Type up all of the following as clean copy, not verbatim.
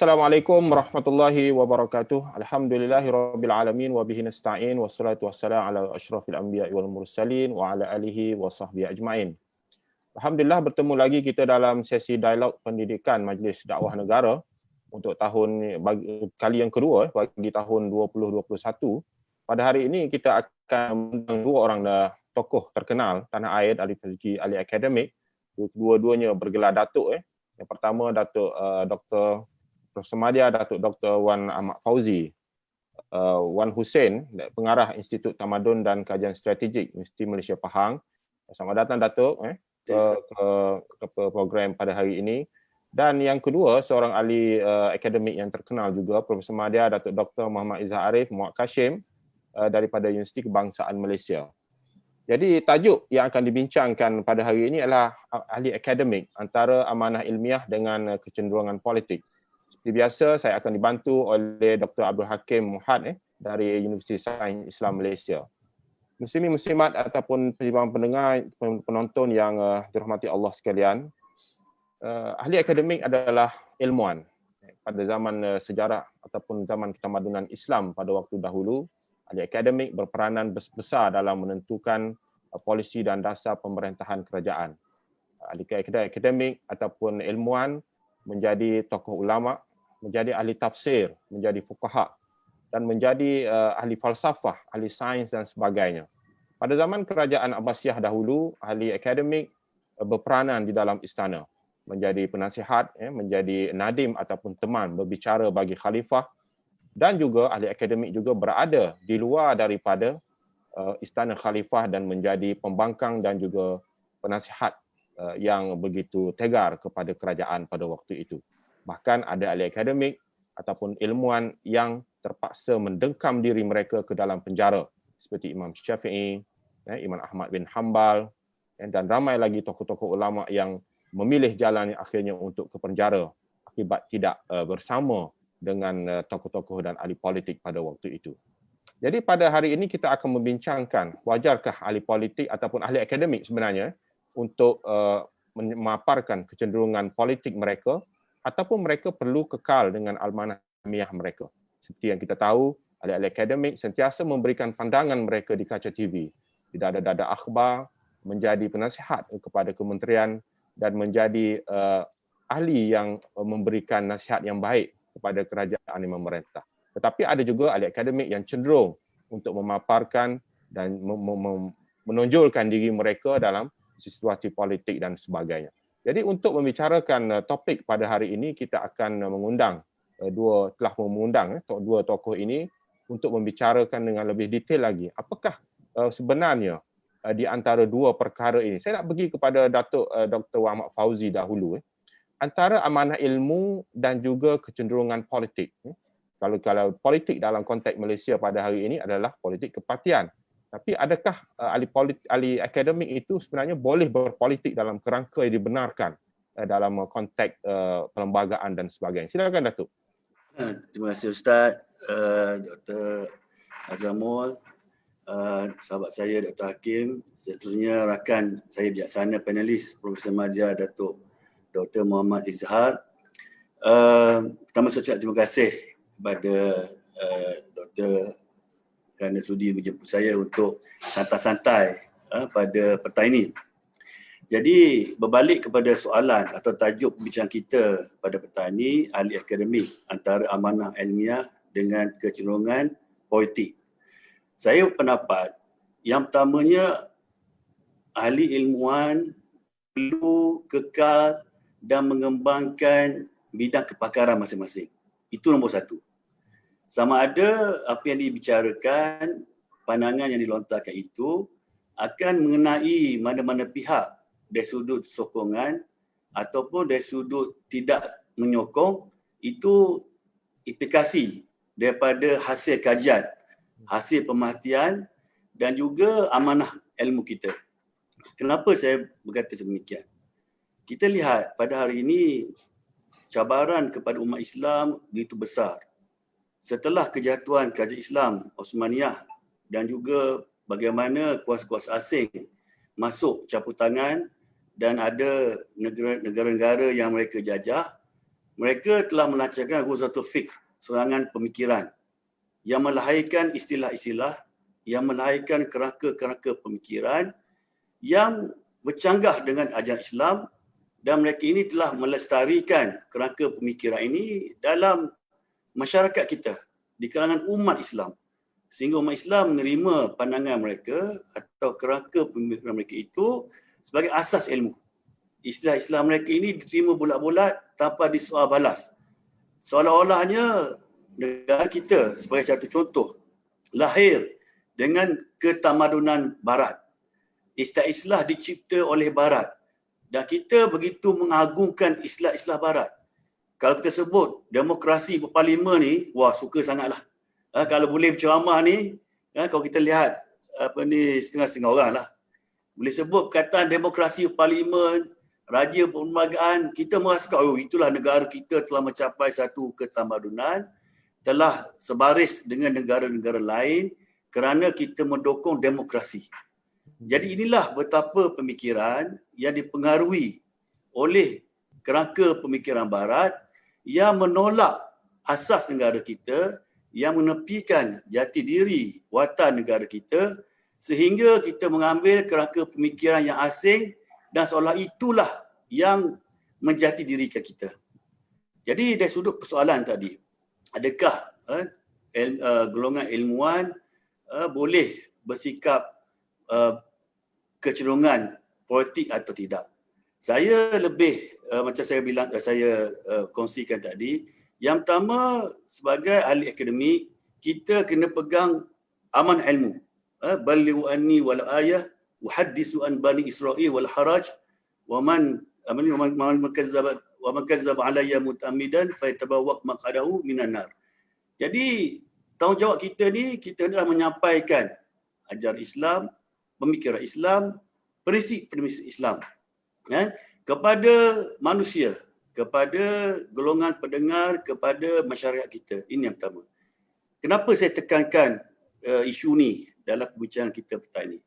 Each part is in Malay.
Assalamualaikum warahmatullahi wabarakatuh. Alhamdulillahirabbil alamin wa bihi nasta'in wassalatu wassalamu ala asyrafil anbiya'i wal mursalin wa ala alihi wa sahbihi ajmain. Alhamdulillah bertemu lagi kita dalam sesi dialog pendidikan Majlis Dakwah Negara untuk kali yang kedua bagi tahun 2021. Pada hari ini kita akan mengundang dua orang tokoh terkenal tanah air dari segi ahli akademik. Dua-duanya bergelar Datuk. Yang pertama Datuk Dr. Profesor Madya, Datuk Dr. Wan Ahmad Fauzi, Wan Hussein, Pengarah Institut Tamadun dan Kajian Strategik Universiti Malaysia Pahang. Selamat datang Datuk ke program pada hari ini. Dan yang kedua, seorang ahli akademik yang terkenal juga, Profesor Madya, Datuk Dr. Muhammad Izzah Arif Muhammad Kashim daripada Universiti Kebangsaan Malaysia. Jadi tajuk yang akan dibincangkan pada hari ini adalah ahli akademik antara amanah ilmiah dengan kecenderungan politik. Seperti biasa, saya akan dibantu oleh Dr. Abdul Hakim Muhad dari Universiti Sains Islam Malaysia. Muslimin muslimat ataupun pendengar, penonton yang dirahmati Allah sekalian, ahli akademik adalah ilmuwan. Pada zaman sejarah ataupun zaman ketamadunan Islam pada waktu dahulu, ahli akademik berperanan besar dalam menentukan polisi dan dasar pemerintahan kerajaan. Ahli akademik ataupun ilmuwan menjadi tokoh ulama, menjadi ahli tafsir, menjadi fuqaha dan menjadi ahli falsafah, ahli sains dan sebagainya. Pada zaman kerajaan Abbasiyah dahulu, ahli akademik berperanan di dalam istana, menjadi penasihat, menjadi nadim ataupun teman berbicara bagi khalifah, dan juga ahli akademik juga berada di luar daripada istana khalifah dan menjadi pembangkang dan juga penasihat yang begitu tegar kepada kerajaan pada waktu itu. Bahkan ada ahli akademik ataupun ilmuwan yang terpaksa mendengkam diri mereka ke dalam penjara seperti Imam Syafi'i, Imam Ahmad bin Hanbal dan ramai lagi tokoh-tokoh ulama yang memilih jalan yang akhirnya untuk ke penjara akibat tidak bersama dengan tokoh-tokoh dan ahli politik pada waktu itu. Jadi pada hari ini kita akan membincangkan wajarkah ahli politik ataupun ahli akademik sebenarnya untuk memaparkan kecenderungan politik mereka ataupun mereka perlu kekal dengan amanah ilmiah mereka. Seperti yang kita tahu, ahli-ahli akademik sentiasa memberikan pandangan mereka di kaca TV, di dada-dada akhbar, menjadi penasihat kepada kementerian dan menjadi ahli yang memberikan nasihat yang baik kepada kerajaan yang memerintah. Tetapi ada juga ahli akademik yang cenderung untuk memaparkan dan menonjolkan diri mereka dalam situasi politik dan sebagainya. Jadi untuk membicarakan topik pada hari ini, kita akan telah mengundang dua tokoh ini untuk membicarakan dengan lebih detail lagi. Apakah sebenarnya di antara dua perkara ini? Saya nak pergi kepada Datuk Dr. Ahmad Fauzi dahulu. Antara amanah ilmu dan juga kecenderungan politik. Kalau politik dalam konteks Malaysia pada hari ini adalah politik kepartian. Tapi adakah ahli akademik itu sebenarnya boleh berpolitik dalam kerangka yang dibenarkan dalam konteks perlembagaan dan sebagainya? Silakan Datuk. Terima kasih Ustaz, Dr. Azamul, sahabat saya Dr. Hakim, seterusnya rakan saya bijaksana panelis Profesor Madya, Datuk Dr. Muhammad Izzah. Pertama saya ucap terima kasih kepada Dr. kerana sudi menjemput saya untuk santai-santai pada petang ini. Jadi berbalik kepada soalan atau tajuk pembicaraan kita pada petang ini, ahli akademik antara amanah ilmiah dengan kecenderungan politik. Saya berpendapat yang pertamanya ahli ilmuwan perlu kekal dan mengembangkan bidang kepakaran masing-masing. Itu nombor satu. Sama ada apa yang dibicarakan, pandangan yang dilontarkan itu akan mengenai mana-mana pihak dari sudut sokongan ataupun dari sudut tidak menyokong, itu implikasi daripada hasil kajian, hasil pemerhatian dan juga amanah ilmu kita. Kenapa saya berkata sedemikian? Kita lihat pada hari ini cabaran kepada umat Islam begitu besar. Setelah kejatuhan kerajaan Islam Osmaniyah dan juga bagaimana kuasa-kuasa asing masuk campur tangan dan ada negara-negara yang mereka jajah, mereka telah melancarkan ghuzatul fikr, serangan pemikiran yang melahirkan istilah-istilah, yang melahirkan kerangka-kerangka pemikiran yang bercanggah dengan ajaran Islam, dan mereka ini telah melestarikan kerangka pemikiran ini dalam masyarakat kita, di kalangan umat Islam. Sehingga umat Islam menerima pandangan mereka atau kerangka pemikiran mereka itu sebagai asas ilmu. Istilah Islam mereka ini diterima bulat-bulat tanpa disoal balas. Seolah-olahnya negara kita sebagai satu contoh lahir dengan ketamadunan Barat. Istilah-istilah dicipta oleh Barat. Dan kita begitu mengagungkan istilah-istilah Barat. Kalau kita sebut demokrasi berparlimen ni, wah suka sangatlah. Kalau boleh berceramah ni, kalau kita lihat setengah-setengah orang lah. Boleh sebut perkataan demokrasi berparlimen, raja perlembagaan, kita merasakan itulah negara kita telah mencapai satu ketamadunan, telah sebaris dengan negara-negara lain kerana kita mendukung demokrasi. Jadi inilah betapa pemikiran yang dipengaruhi oleh kerangka pemikiran Barat yang menolak asas negara kita, yang menepikan jati diri watan negara kita, sehingga kita mengambil kerangka pemikiran yang asing dan seolah itulah yang menjati dirikan kita. Jadi dari sudut persoalan tadi, adakah golongan ilmuwan boleh bersikap kecenderungan politik atau tidak? Saya lebih macam saya kongsikan tadi, yang pertama sebagai ahli akademik, kita kena pegang aman ilmu. Balighu anni wal ayah uhaddisu an bani Israil wal haraj wa man kazzaba alayya muta'ammidan fayatabawwa maq'adahu minan nar. Jadi tanggungjawab kita ni, kita adalah menyampaikan ajaran Islam, pemikiran Islam, prinsip-prinsip Islam kepada manusia, kepada golongan pendengar, kepada masyarakat kita. Ini yang pertama. Kenapa saya tekankan isu ni dalam perbincangan kita petang ini?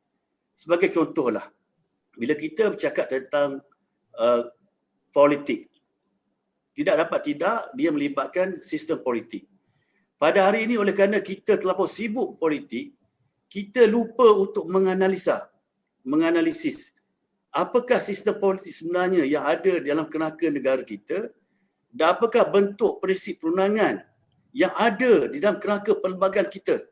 Sebagai contohlah, bila kita bercakap tentang politik, tidak dapat tidak dia melibatkan sistem politik. Pada hari ini oleh kerana kita terlalu sibuk politik, kita lupa untuk menganalisis apakah sistem politik sebenarnya yang ada dalam kerangka negara kita, dan apakah bentuk prinsip perundangan yang ada di dalam kerangka perlembagaan kita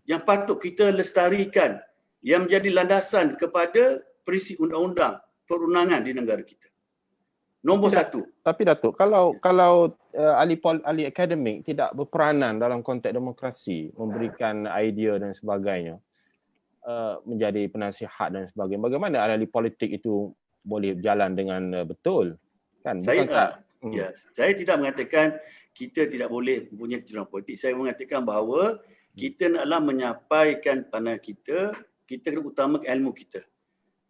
yang patut kita lestarikan, yang menjadi landasan kepada prinsip undang-undang perundangan di negara kita. Nombor satu. Tapi Datuk, kalau ahli akademik tidak berperanan dalam konteks demokrasi, memberikan idea dan sebagainya, menjadi penasihat dan sebagainya, bagaimana ahli politik itu boleh berjalan dengan betul? Kan? Saya tidak mengatakan kita tidak boleh mempunyai kecenderungan politik. Saya mengatakan bahawa kita naklah menyampaikan pandangan kita kena utamakan ilmu kita.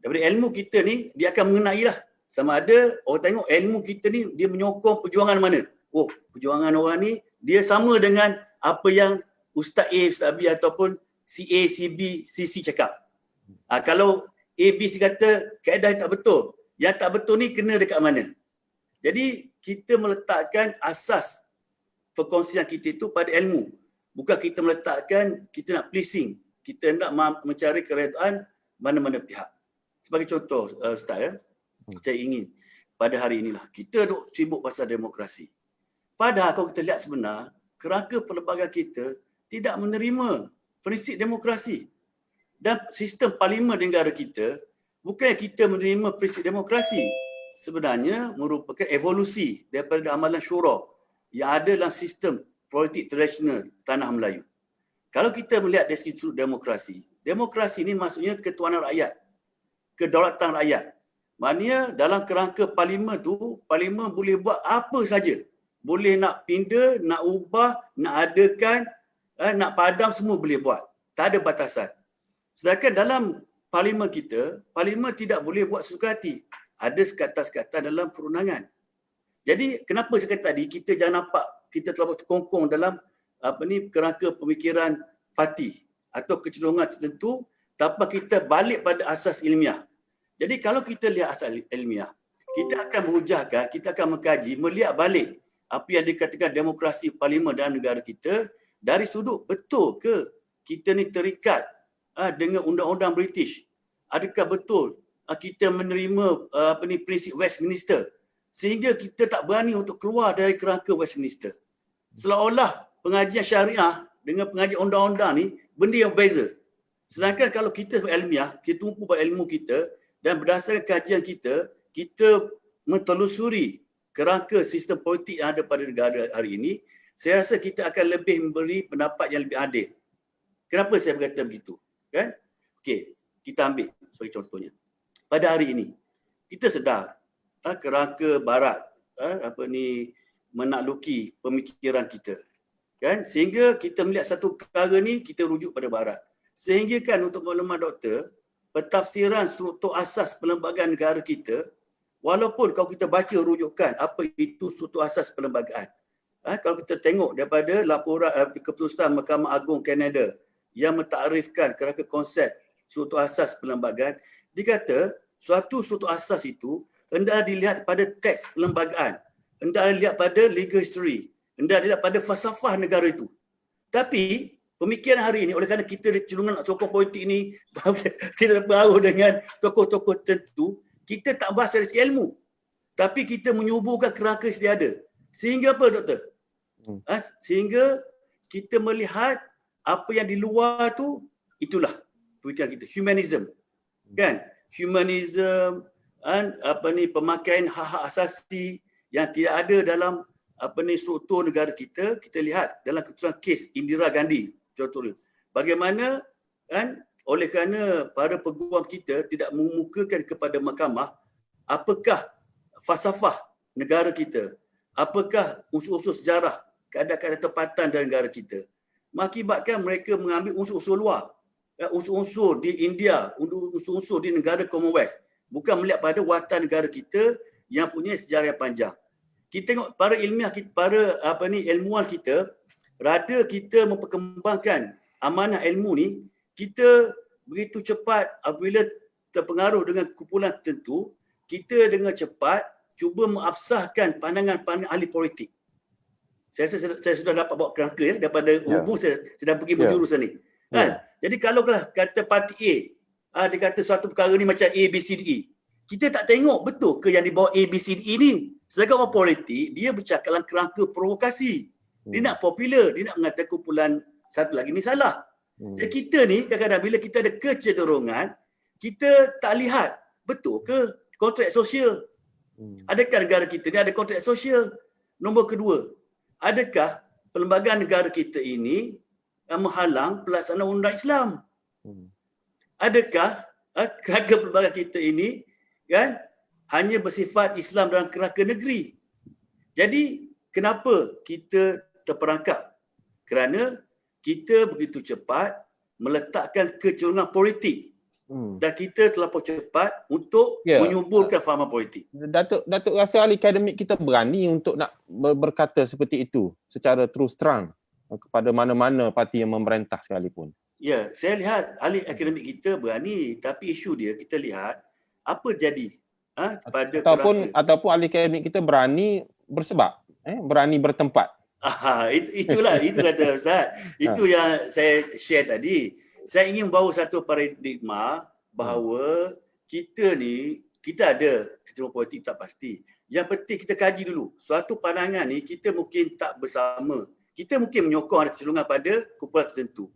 Daripada ilmu kita ni, dia akan mengenailah sama ada orang tengok ilmu kita ni dia menyokong perjuangan mana. Oh, perjuangan orang ni dia sama dengan apa yang Ustaz A, Ustaz B ataupun si A, si B, si C cakap. Kalau A, B, C kata kaedah tak betul, yang tak betul ni kena dekat mana? Jadi kita meletakkan asas perkongsian kita itu pada ilmu. Bukan kita meletakkan kita nak pleasing, kita nak mencari keredaan mana-mana pihak. Sebagai contoh Ustaz, saya ingin pada hari inilah kita duk sibuk pasal demokrasi. Padahal kalau kita lihat sebenar, kerangka perlembagaan kita tidak menerima prinsip demokrasi. Dan sistem parlimen negara kita, bukan kita menerima prinsip demokrasi. Sebenarnya merupakan evolusi daripada amalan syura yang ada dalam sistem politik tradisional tanah Melayu. Kalau kita melihat dari segi demokrasi, demokrasi ini maksudnya ketuanan rakyat, kedaulatan rakyat. Maknanya dalam kerangka parlimen tu, parlimen boleh buat apa saja. Boleh nak pindah, nak ubah, nak adakan, nak padam, semua boleh buat. Tak ada batasan. Sedangkan dalam parlimen kita, parlimen tidak boleh buat sesuka hati. Ada sekatan-sekatan dalam perundangan. Jadi kenapa saya kata tadi, kita jangan nampak kita terlalu terkongkong dalam kerangka pemikiran parti atau kecenderungan tertentu tanpa kita balik pada asas ilmiah. Jadi kalau kita lihat asas ilmiah, kita akan berhujahkan, kita akan mengkaji, melihat balik apa yang dikatakan demokrasi parlimen dalam negara kita dari sudut betul ke kita ni terikat dengan undang-undang British? Adakah betul kita menerima prinsip Westminster sehingga kita tak berani untuk keluar dari kerangka Westminster? Seolah-olah pengajian syariah dengan pengajian undang-undang ni benda yang berbeza. Sedangkan kalau kita ilmiah, kita tumpu pada ilmu kita dan berdasarkan kajian kita, kita mentelusuri kerangka sistem politik yang ada pada negara hari ini, saya rasa kita akan lebih memberi pendapat yang lebih adil. Kenapa saya berkata begitu? Kan? Okey, kita ambil sebagai contohnya. Pada hari ini, kita sedar kerangka barat menakluki pemikiran kita. Kan? Sehingga kita melihat satu perkara ni, kita rujuk pada barat. Sehingga kan untuk maklumat doktor, pentafsiran struktur asas perlembagaan negara kita, walaupun kalau kita baca rujukan apa itu struktur asas perlembagaan, kalau kita tengok daripada laporan keputusan Mahkamah Agung Kanada yang mentakrifkan kerangka konsep struktur asas perlembagaan, dikata suatu struktur asas itu hendaklah dilihat pada teks perlembagaan, hendaklah dilihat pada legal history, hendaklah dilihat pada falsafah negara itu. Tapi pemikiran hari ini, oleh kerana kita cenderungan tokoh politik ni kita berpengaruh dengan tokoh-tokoh tertentu, kita tak bahas dari segi ilmu, tapi kita menyuburkan kerangka sedia ada. Sehingga apa doktor? Sehingga kita melihat apa yang di luar tu, itulah pemikiran kita, humanism. Kan? Humanism, pemakaian hak-hak asasi yang tidak ada dalam struktur negara kita. Kita lihat dalam keputusan kes Indira Gandhi contohnya, bagaimana kan oleh kerana para peguam kita tidak mengemukakan kepada mahkamah apakah falsafah negara kita, apakah unsur-unsur sejarah, keadaan-keadaan tempatan dalam negara kita, mengakibatkan mereka mengambil unsur-unsur luar, unsur-unsur di India, unsur-unsur di negara Commonwealth, bukan melihat pada watan negara kita yang punya sejarah yang panjang. Kita tengok para ilmiah kita, para ilmuwan kita, rada kita memperkembangkan amanah ilmu ni, kita begitu cepat apabila terpengaruh dengan kumpulan tertentu, kita dengan cepat cuba mengabsahkan pandangan-pandangan ahli politik. Saya sudah dapat bawa kerangka daripada hubung saya sedang pergi berjurusan ni. Kan? Jadi kalau kata parti A, dia kata satu perkara ni macam A, B, C, D, E. Kita tak tengok betul ke yang dibawa A, B, C, D, E ni. Sedangkan orang politik, dia bercakap dalam kerangka provokasi. Dia nak popular, dia nak mengatakan kumpulan satu lagi ni salah. Jadi kita ni kadang-kadang bila kita ada kecenderungan, kita tak lihat betul ke kontrak sosial. Adakah negara kita ni ada kontrak sosial? Nombor kedua, adakah perlembagaan negara kita ini yang menghalang pelaksanaan undang Islam? Adakah kerangka perlembagaan kita ini kan hanya bersifat Islam dalam kerangka negeri? Jadi kenapa kita terperangkap? Kerana kita begitu cepat meletakkan kecenderungan politik dan kita terlampau cepat untuk menyuburkan fahaman politik. Datuk rasa ahli akademik kita berani untuk nak berkata seperti itu secara terus terang kepada mana-mana parti yang memerintah sekalipun? Ya, saya lihat ahli akademik kita berani, tapi isu dia kita lihat apa jadi pada ataupun ahli akademik kita berani bersebab, berani bertempat. Itulah, itu kata Ustaz. Itu yang saya share tadi. Saya ingin bawa satu paradigma bahawa kita ni, kita ada kecenderungan politik tak pasti. Yang penting kita kaji dulu. Suatu pandangan ni kita mungkin tak bersama. Kita mungkin menyokong ada kecenderungan pada kumpulan tertentu.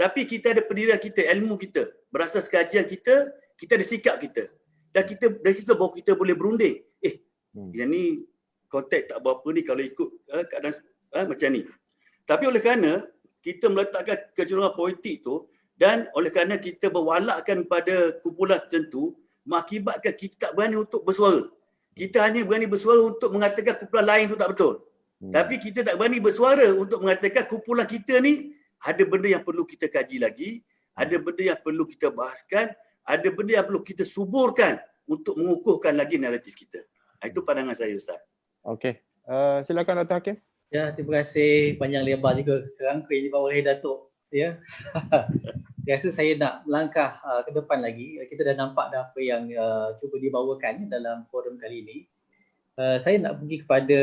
Tapi kita ada pendirian kita, ilmu kita. Berasas kajian kita, kita ada sikap kita. Dan kita dari situ baru kita boleh berunding. Yang ni konteks tak berapa ni kalau ikut keadaan macam ni. Tapi oleh kerana kita meletakkan kecenderungan politik tu dan oleh kerana kita berwalakkan pada kumpulan tertentu, mengakibatkan kita tak berani untuk bersuara. Kita hanya berani bersuara untuk mengatakan kumpulan lain tu tak betul. Tapi kita tak berani bersuara untuk mengatakan kumpulan kita ni ada benda yang perlu kita kaji lagi, ada benda yang perlu kita bahaskan, ada benda yang perlu kita suburkan untuk mengukuhkan lagi naratif kita. Itu pandangan saya, Ustaz. Okey. Silakan Dr. Hakim. Ya, terima kasih panjang lebar juga kerangka yang dibawa oleh Datuk. Ya. Saya rasa saya nak melangkah ke depan lagi. Kita dah nampak dah apa yang cuba dibawakan dalam forum kali ini. Saya nak pergi kepada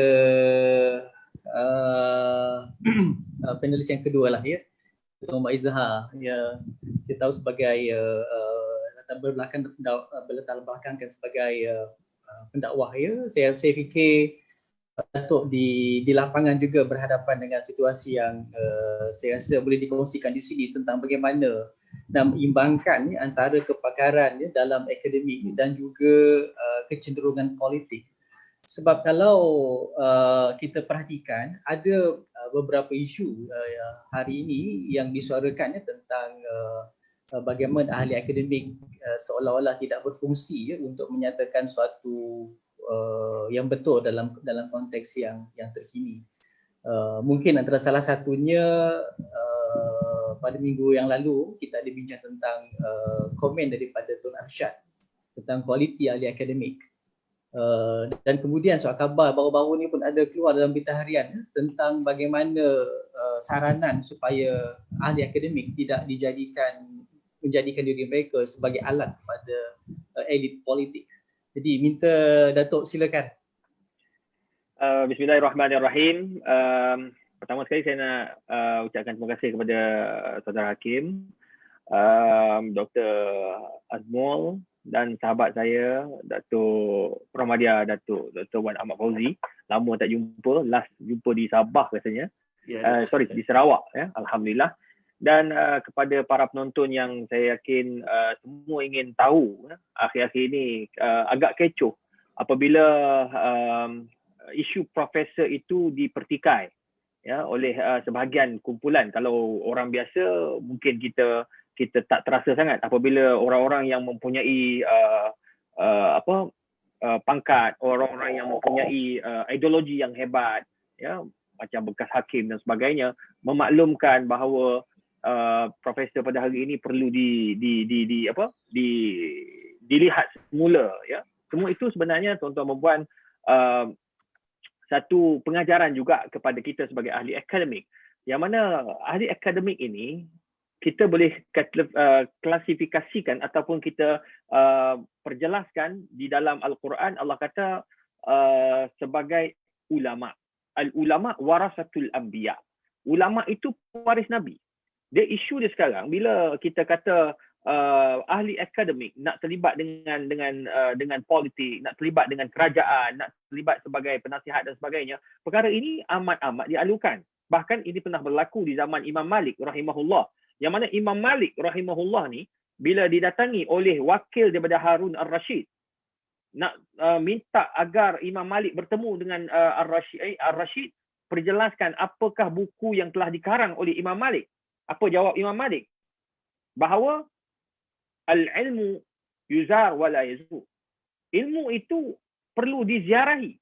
panelis yang kedua lah, ya, Dr. Muhammad Izhar. Ya, kita tahu sebagai berlatar belakangkan sebagai pendakwah, ya. Saya fikir Datuk di lapangan juga berhadapan dengan situasi yang saya rasa boleh dikongsikan di sini tentang bagaimana nak mengimbangkan antara kepakaran dalam akademik dan juga kecenderungan politik. Sebab kalau kita perhatikan, ada beberapa isu hari ini yang disuarakan tentang bagaimana ahli akademik seolah-olah tidak berfungsi untuk menyatakan suatu yang betul dalam konteks yang terkini. Mungkin antara salah satunya pada minggu yang lalu kita ada bincang tentang komen daripada Tun Arsyad tentang kualiti ahli akademik. Dan kemudian soal khabar baru-baru ni pun ada keluar dalam berita harian tentang bagaimana saranan supaya ahli akademik tidak menjadikan diri mereka sebagai alat kepada elit politik. Jadi minta Datuk silakan. Bismillahirrahmanirrahim. Pertama sekali saya nak ucapkan terima kasih kepada Saudara Hakim, Dr. Azmul dan sahabat saya Datuk Pramadya, Dr. Wan Ahmad Fauzi. Lama tak jumpa, last jumpa di Sabah rasanya. Di Sarawak, ya. Alhamdulillah. Dan kepada para penonton yang saya yakin semua ingin tahu, akhir-akhir ini agak kecoh apabila isu profesor itu dipertikai, ya, oleh sebahagian kumpulan. Kalau orang biasa mungkin kita tak terasa sangat apabila orang-orang yang mempunyai pangkat, orang-orang yang mempunyai ideologi yang hebat, ya, macam bekas hakim dan sebagainya, memaklumkan bahawa profesor pada hari ini perlu dilihat semula, ya. Semua itu sebenarnya tuan-tuan dan puan satu pengajaran juga kepada kita sebagai ahli akademik, yang mana ahli akademik ini kita boleh klasifikasikan ataupun kita perjelaskan di dalam Al-Quran. Allah kata sebagai ulama. Al-ulama warasatul anbiya. Ulama itu pewaris Nabi. Dia isu dia sekarang bila kita kata ahli akademik nak terlibat dengan politik, nak terlibat dengan kerajaan, nak terlibat sebagai penasihat dan sebagainya. Perkara ini amat dialukan. Bahkan ini pernah berlaku di zaman Imam Malik rahimahullah. Yang mana Imam Malik rahimahullah ni bila didatangi oleh wakil daripada Harun Ar-Rashid nak minta agar Imam Malik bertemu dengan Ar-Rashid, perjelaskan apakah buku yang telah dikarang oleh Imam Malik. Apa jawab Imam Malik? Bahawa al-ilmu yuzar wala yazur. Ilmu itu perlu diziarahi,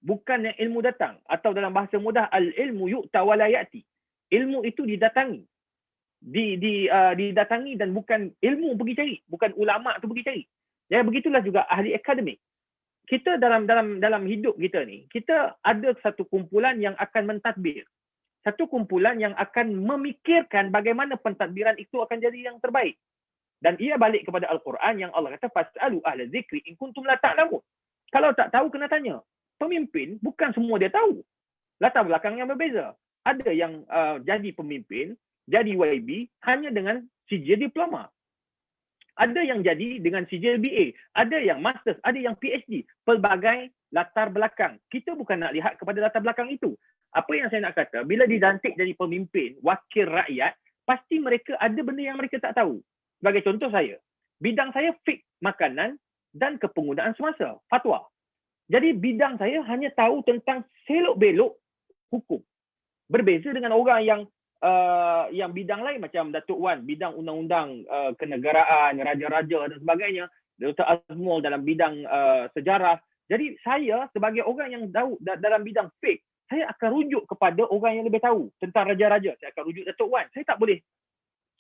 bukan yang ilmu datang. Atau dalam bahasa mudah, al-ilmu yu'ta wala ya'ti. Ilmu itu didatangi. Didatangi dan bukan ilmu pergi cari, bukan ulama tu pergi cari. Ya, begitulah juga ahli akademik. Kita dalam hidup kita ni, kita ada satu kumpulan yang akan mentadbir. Satu kumpulan yang akan memikirkan bagaimana pentadbiran itu akan jadi yang terbaik. Dan ia balik kepada Al-Quran yang Allah kata fas'alu ahla zikri in kuntum la ta'lamun. Kalau tak tahu kena tanya. Pemimpin bukan semua dia tahu. Latar belakang yang berbeza. Ada yang jadi pemimpin, jadi YB hanya dengan sijil diploma. Ada yang jadi dengan sijil BA, ada yang masters, ada yang PhD. Pelbagai latar belakang. Kita bukan nak lihat kepada latar belakang itu. Apa yang saya nak kata, bila dilantik jadi pemimpin, wakil rakyat, pasti mereka ada benda yang mereka tak tahu. Sebagai contoh saya, bidang saya fiqh makanan dan kepenggunaan semasa, fatwa. Jadi bidang saya hanya tahu tentang selok-belok hukum. Berbeza dengan orang yang bidang lain macam Datuk Wan, bidang undang-undang kenegaraan, raja-raja dan sebagainya. Dr. Azmul dalam bidang sejarah. Jadi saya sebagai orang yang tahu dalam bidang fiqh, saya akan rujuk kepada orang yang lebih tahu tentang raja-raja. Saya akan rujuk Datuk Wan. Saya tak boleh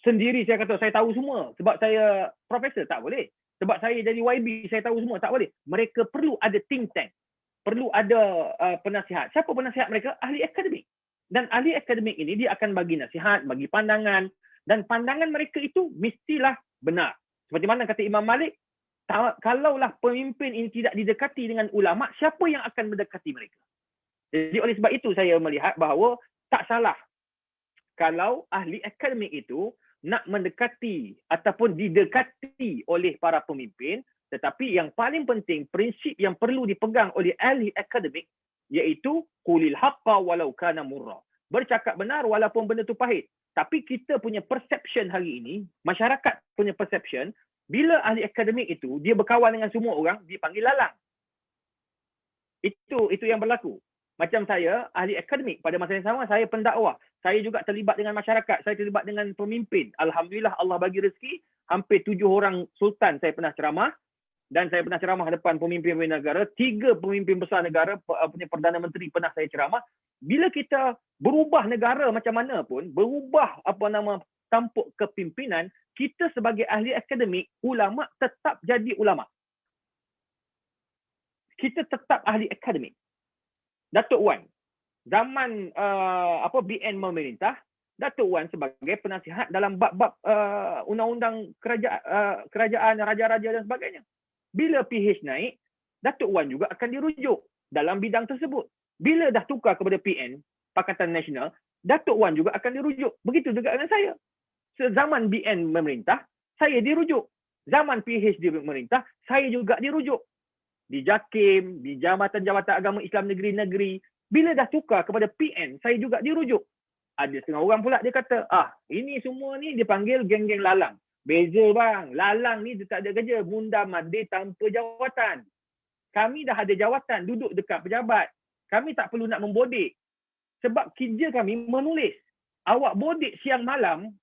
sendiri saya kata saya tahu semua sebab saya profesor, tak boleh. Sebab saya jadi YB saya tahu semua, tak boleh. Mereka perlu ada think tank. Perlu ada penasihat. Siapa penasihat mereka? Ahli akademik. Dan ahli akademik ini dia akan bagi nasihat, bagi pandangan, dan pandangan mereka itu mestilah benar. Seperti mana kata Imam Malik, Kalaulah pemimpin ini tidak didekati dengan ulama, siapa yang akan mendekati mereka? Jadi oleh sebab itu saya melihat bahawa tak salah kalau ahli akademik itu nak mendekati ataupun didekati oleh para pemimpin, tetapi yang paling penting, prinsip yang perlu dipegang oleh ahli akademik iaitu qulil haqqa walau kana murra. Bercakap benar walaupun benda tu pahit. Tapi kita punya perception hari ini, masyarakat punya perception, bila ahli akademik itu dia berkawan dengan semua orang, dipanggil lalang. Itu yang berlaku. Macam saya, ahli akademik, pada masa yang sama saya pendakwah. Saya juga terlibat dengan masyarakat, saya terlibat dengan pemimpin. Alhamdulillah Allah bagi rezeki, hampir 7 orang sultan saya pernah ceramah. Dan saya pernah ceramah depan pemimpin-pemimpin negara, 3 pemimpin besar negara, punya Perdana Menteri pernah saya ceramah. Bila kita berubah negara macam mana pun, berubah tampuk kepimpinan, kita sebagai ahli akademik, ulama tetap jadi ulama. Kita tetap ahli akademik. Datuk Wan, zaman BN memerintah, Datuk Wan sebagai penasihat dalam bab-bab undang-undang kerajaan, raja-raja dan sebagainya. Bila PH naik, Datuk Wan juga akan dirujuk dalam bidang tersebut. Bila dah tukar kepada PN, Pakatan Nasional, Datuk Wan juga akan dirujuk. Begitu juga dengan saya. Zaman BN memerintah, saya dirujuk. Zaman PH di memerintah, saya juga dirujuk. Di JAKIM, di Jabatan-Jabatan Agama Islam Negeri-Negeri. Bila dah tukar kepada PN, saya juga dirujuk. Ada setengah orang pula dia kata, ini semua ni dipanggil geng-geng lalang. Beza bang, lalang ni dia tak ada kerja, mundar-mandir tanpa jawatan. Kami dah ada jawatan, duduk dekat pejabat. Kami tak perlu nak membodik. Sebab kerja kami menulis. Awak bodik siang malam,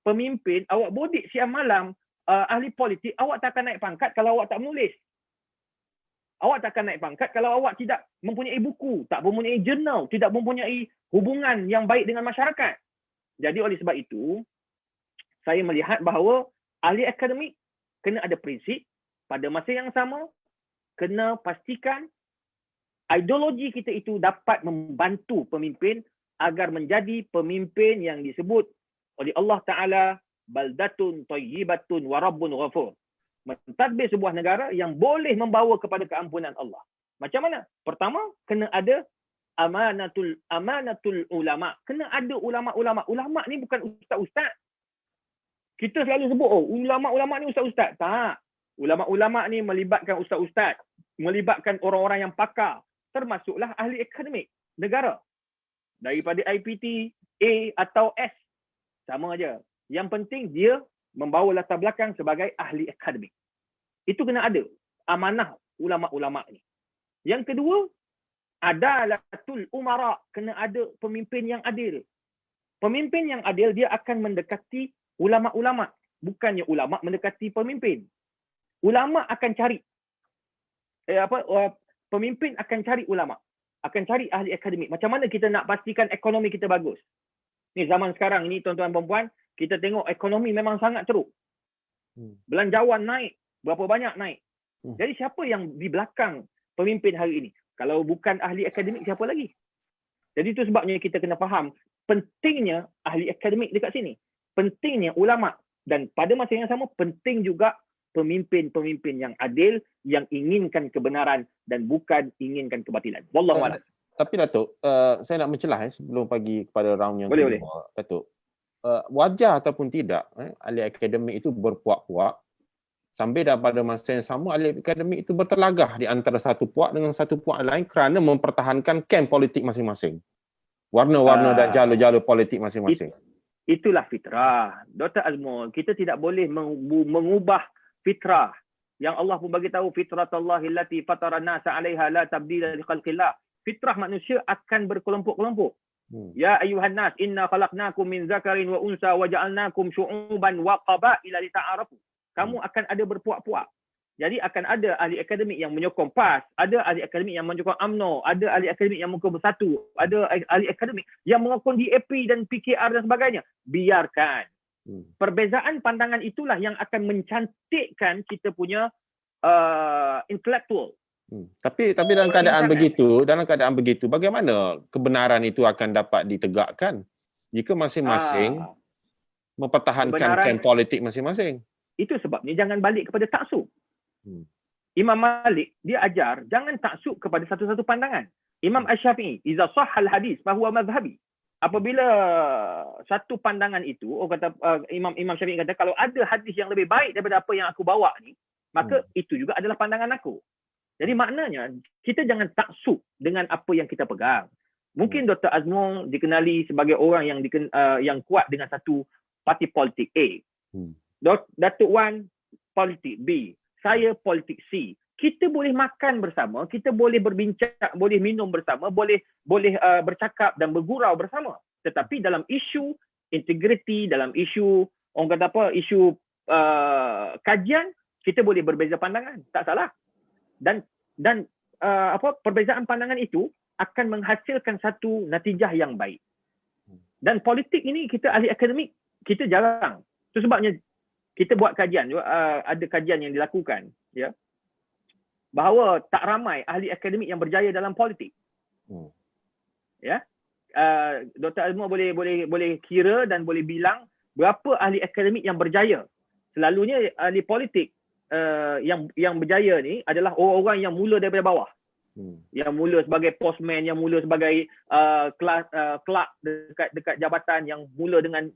pemimpin, awak bodik siang malam, ahli politik, awak tak akan naik pangkat kalau awak tak menulis. Awak tak akan naik pangkat kalau awak tidak mempunyai buku, tak mempunyai jurnal, tidak mempunyai hubungan yang baik dengan masyarakat. Jadi oleh sebab itu, saya melihat bahawa ahli akademik kena ada prinsip, pada masa yang sama kena pastikan ideologi kita itu dapat membantu pemimpin agar menjadi pemimpin yang disebut oleh Allah Ta'ala baldatun tayyibatun wa rabbun ghafur. Mentadbir sebuah negara yang boleh membawa kepada keampunan Allah. Macam mana? Pertama, kena ada amanatul ulama. Kena ada ulama-ulama. Ulama ni bukan ustaz-ustaz. Kita selalu sebut, ulama-ulama ni ustaz-ustaz. Tak. Ulama-ulama ni melibatkan ustaz-ustaz. Melibatkan orang-orang yang pakar. Termasuklah ahli akademik negara. Daripada IPT, A atau S. Sama aja. Yang penting dia membawa latar belakang sebagai ahli akademik. Itu kena ada. Amanah ulama-ulama ni. Yang kedua, adalatul umara. Kena ada pemimpin yang adil. Pemimpin yang adil, dia akan mendekati ulama-ulama. Bukannya ulama mendekati pemimpin. Ulama akan cari. Pemimpin akan cari ulama. Akan cari ahli akademik. Macam mana kita nak pastikan ekonomi kita bagus? Ni zaman sekarang ni tuan-tuan dan puan, kita tengok ekonomi memang sangat teruk. Belanjawan naik. Berapa banyak naik. Jadi siapa yang di belakang pemimpin hari ini? Kalau bukan ahli akademik, siapa lagi? Jadi itu sebabnya kita kena faham pentingnya ahli akademik dekat sini. Pentingnya ulama. Dan pada masa yang sama, penting juga pemimpin-pemimpin yang adil, yang inginkan kebenaran dan bukan inginkan kebatilan. Wallahu a'lam. Tapi Datuk, saya nak mencelah sebelum pergi kepada round yang boleh. Datuk. Wajar ataupun tidak, ahli akademik itu berpuak-puak, sambil pada masa yang sama ahli akademik itu bertelagah di antara satu puak dengan satu puak lain kerana mempertahankan kem politik masing-masing. Warna-warna dan jalur-jalur politik masing-masing. Itulah fitrah. Dr. Azmul, kita tidak boleh mengubah fitrah. Yang Allah pun bagi tahu, fitratallahi allati fatara an-nasa 'alaiha la tabdila li khalqillah. Fitrah manusia akan berkelompok-kelompok. Ya ayuhan nas, inna khalaqnakum min zakarin wa unsa wa ja'alnakum syu'uban wa qabaila lita'arafu. Kamu akan ada berpuak-puak. Jadi akan ada ahli akademik yang menyokong PAS, ada ahli akademik yang menyokong UMNO, ada ahli akademik yang menyokong Bersatu, ada ahli akademik yang menyokong DAP dan PKR dan sebagainya. Biarkan. Perbezaan pandangan itulah yang akan mencantikkan kita punya intelektual. Tapi dalam keadaan begitu, bagaimana kebenaran itu akan dapat ditegakkan jika masing-masing mempertahankan kem politik masing-masing? Itu sebabnya jangan balik kepada taksub. Hmm. Imam Malik dia ajar jangan taksub kepada satu-satu pandangan. Imam Asy-Syafi'i, "Idza sahhal hadis fa huwa madhhabi." Apabila satu pandangan itu, Imam Syafi'i kata kalau ada hadis yang lebih baik daripada apa yang aku bawa ni, maka itu juga adalah pandangan aku. Jadi maknanya kita jangan taksub dengan apa yang kita pegang. Mungkin Dr. Azmul dikenali sebagai orang yang kuat dengan satu parti politik A. Datuk Wan politik B. Saya politik C. Kita boleh makan bersama, kita boleh berbincang, boleh minum bersama, boleh bercakap dan bergurau bersama. Tetapi dalam isu integriti, dalam isu orang kata apa, isu kajian, kita boleh berbeza pandangan, tak salah. Dan perbezaan pandangan itu akan menghasilkan satu natijah yang baik. Dan politik ini kita ahli akademik kita jarang. Itu sebabnya kita buat kajian, ada kajian yang dilakukan, ya, bahawa tak ramai ahli akademik yang berjaya dalam politik. Ya, Dr. Azmul boleh kira dan boleh bilang berapa ahli akademik yang berjaya. Selalunya ahli politik yang berjaya ni adalah orang-orang yang mula daripada bawah. Yang mula sebagai postman, yang mula sebagai clerk dekat jabatan, yang mula dengan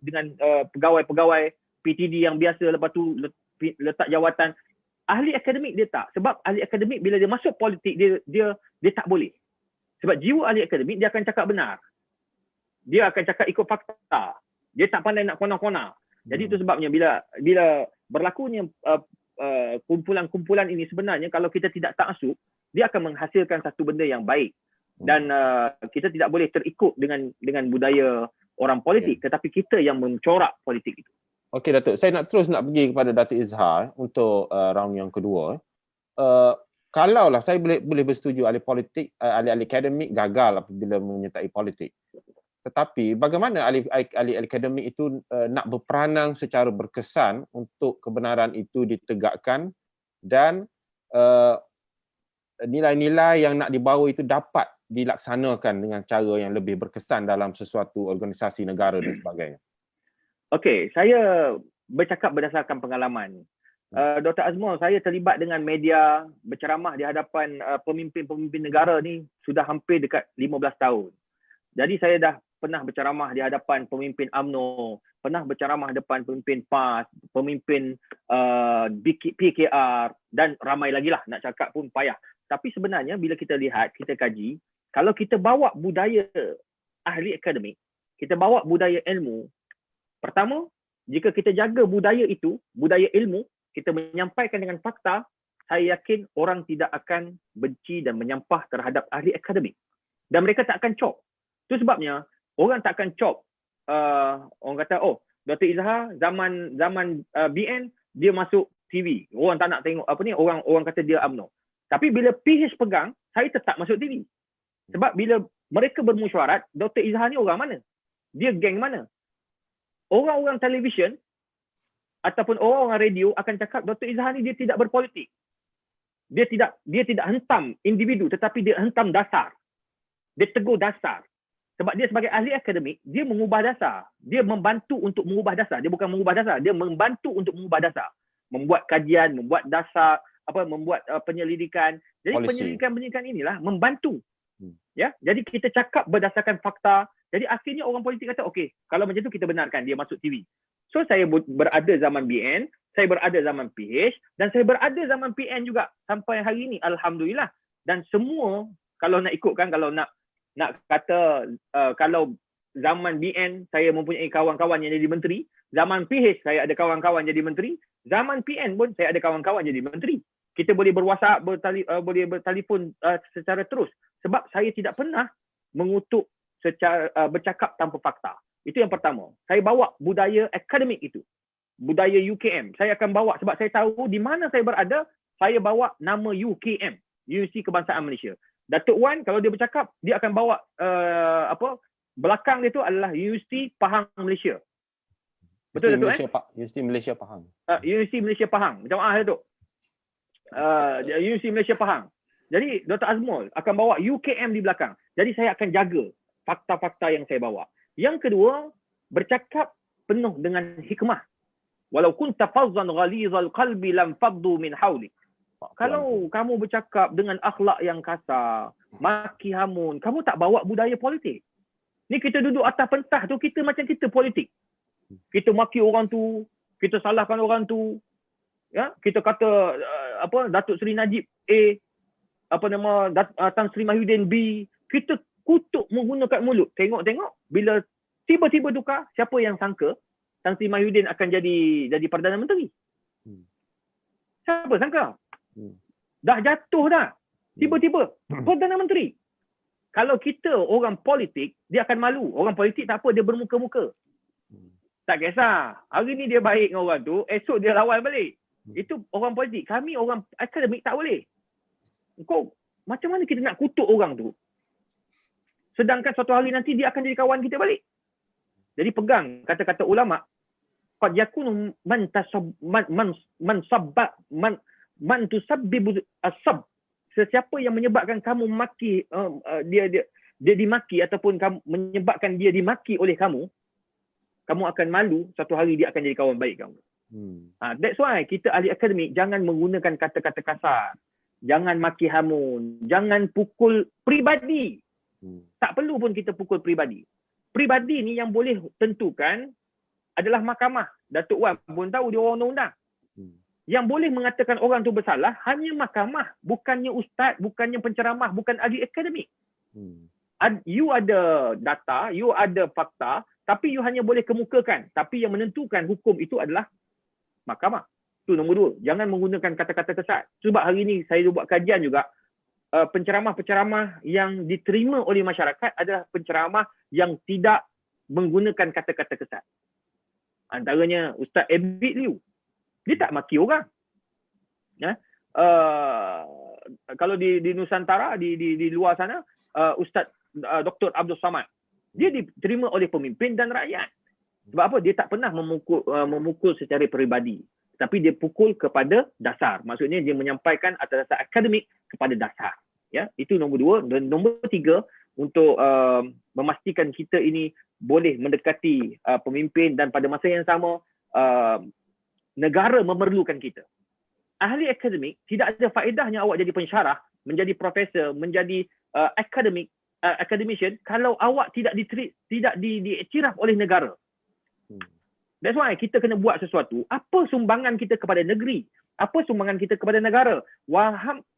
pegawai-pegawai PTD yang biasa, lepas tu letak jawatan. Ahli akademik dia tak. Sebab ahli akademik bila dia masuk politik dia tak boleh. Sebab jiwa ahli akademik dia akan cakap benar. Dia akan cakap ikut fakta. Dia tak pandai nak kona-kona. Jadi itu sebabnya bila berlakunya kumpulan-kumpulan ini, sebenarnya kalau kita tidak taksub, dia akan menghasilkan satu benda yang baik. Dan kita tidak boleh terikut dengan budaya orang politik, tetapi kita yang mencorak politik itu. Okey Datuk, saya nak pergi kepada Datuk Izhar untuk round yang kedua. Kalaulah saya boleh bersetuju ahli akademik gagal apabila menyertai politik. Tetapi bagaimana ahli akademik itu nak berperanan secara berkesan untuk kebenaran itu ditegakkan dan nilai-nilai yang nak dibawa itu dapat dilaksanakan dengan cara yang lebih berkesan dalam sesuatu organisasi negara dan sebagainya. Okey, saya bercakap berdasarkan pengalaman. Dr. Azmul, saya terlibat dengan media, berceramah di hadapan pemimpin-pemimpin negara ni sudah hampir dekat 15 tahun. Jadi saya dah pernah berceramah di hadapan pemimpin UMNO, pernah berceramah di hadapan pemimpin PAS, pemimpin PKR dan ramai lagi lah, nak cakap pun payah. Tapi sebenarnya bila kita lihat, kita kaji, kalau kita bawa budaya ahli akademik, kita bawa budaya ilmu, pertama, jika kita jaga budaya itu, budaya ilmu, kita menyampaikan dengan fakta, saya yakin orang tidak akan benci dan menyampah terhadap ahli akademik. Dan mereka tak akan cop. Itu sebabnya, orang tak akan cop. Orang kata, oh, Dr. Izhar zaman BN, dia masuk TV. Orang tak nak tengok apa ni, orang kata dia UMNO. Tapi bila PH pegang, saya tetap masuk TV. Sebab bila mereka bermesyuarat, Dr. Izhar ni orang mana? Dia geng mana? Orang-orang televisyen ataupun orang-orang radio akan cakap Dr. Izhar ni dia tidak berpolitik. Dia tidak hentam individu, tetapi dia hentam dasar. Dia tegur dasar. Sebab dia sebagai ahli akademik, dia mengubah dasar. Dia membantu untuk mengubah dasar. Dia bukan mengubah dasar, dia membantu untuk mengubah dasar. Membuat kajian, membuat dasar, membuat penyelidikan. Jadi penyelidikan inilah membantu. Ya, jadi kita cakap berdasarkan fakta. Jadi akhirnya orang politik kata, okey, kalau macam tu kita benarkan dia masuk TV. So saya berada zaman BN, saya berada zaman PH dan saya berada zaman PN juga sampai hari ini, alhamdulillah. Dan semua kalau nak ikutkan, kalau nak kata kalau zaman BN saya mempunyai kawan-kawan yang jadi menteri, zaman PH saya ada kawan-kawan jadi menteri, zaman PN pun saya ada kawan-kawan jadi menteri. Kita boleh berwhatsapp, boleh bertelefon secara terus. Sebab saya tidak pernah mengutuk secara bercakap tanpa fakta. Itu yang pertama. Saya bawa budaya akademik itu. Budaya UKM. Saya akan bawa sebab saya tahu di mana saya berada, saya bawa nama UKM, Universiti Kebangsaan Malaysia. Datuk Wan kalau dia bercakap, dia akan bawa belakang dia tu adalah Universiti Pahang Malaysia. Betul Datuk Universiti Malaysia Pahang. Universiti Malaysia Pahang. Macam mana Datuk? Universiti Malaysia Pahang. Jadi Dr. Azmul akan bawa UKM di belakang. Jadi saya akan jaga fakta-fakta yang saya bawa. Yang kedua, bercakap penuh dengan hikmah. Walau kunta fazzan ghalizal qalbi lam faddu min hawlik. Kalau kamu bercakap dengan akhlak yang kasar, maki hamun, kamu tak bawa budaya politik. Ni kita duduk atas pentas tu, kita macam kita politik. Kita maki orang tu, kita salahkan orang tu. Ya, kita kata Datuk Seri Najib A, Tan Sri Mahyudin B, kita kutuk menggunakan mulut. Tengok bila tiba-tiba tukar, siapa yang sangka Tan Sri Mahyudin akan jadi Perdana Menteri? Siapa sangka? Dah jatuh dah. Tiba-tiba Perdana Menteri. Kalau kita orang politik, dia akan malu. Orang politik tak apa, dia bermuka-muka. Tak kisah. Hari ni dia baik dengan orang tu, esok dia lawan balik. Itu orang politik. Kami orang akademik tak boleh. Macam mana kita nak kutuk orang tu? Sedangkan suatu hari nanti dia akan jadi kawan kita balik. Jadi pegang kata-kata ulama, qad yakunu man tusabbibu as-sab. Sesiapa yang menyebabkan kamu maki dia dimaki ataupun kamu menyebabkan dia dimaki oleh kamu akan malu, satu hari dia akan jadi kawan baik kamu. That's why kita ahli akademik jangan menggunakan kata-kata kasar. Jangan maki hamun, jangan pukul peribadi. Tak perlu pun kita pukul peribadi. Peribadi ni yang boleh tentukan adalah mahkamah. Datuk Wan pun tahu dia orang undang-undang. Yang boleh mengatakan orang tu bersalah hanya mahkamah, bukannya ustaz, bukannya penceramah, bukan ahli akademik. You ada data, you ada fakta, tapi you hanya boleh kemukakan. Tapi yang menentukan hukum itu adalah mahkamah. Itu nombor 2. Jangan menggunakan kata-kata kesat. Sebab hari ini saya buat kajian juga, penceramah-penceramah yang diterima oleh masyarakat adalah penceramah yang tidak menggunakan kata-kata kesat. Antaranya Ustaz Abid Liu. Dia tak maki orang. Ya? Kalau di Nusantara, di luar sana, Ustaz Dr. Abdul Samad. Dia diterima oleh pemimpin dan rakyat. Sebab apa? Dia tak pernah memukul secara peribadi. Tapi dia pukul kepada dasar. Maksudnya dia menyampaikan atas dasar akademik kepada dasar. Ya, itu nombor 2. Dan nombor 3, untuk memastikan kita ini boleh mendekati pemimpin dan pada masa yang sama negara memerlukan kita. Ahli akademik, tidak ada faedahnya awak jadi pensyarah, menjadi profesor, menjadi academician kalau awak tidak diiktiraf oleh negara. That's why kita kena buat sesuatu. Apa sumbangan kita kepada negeri? Apa sumbangan kita kepada negara?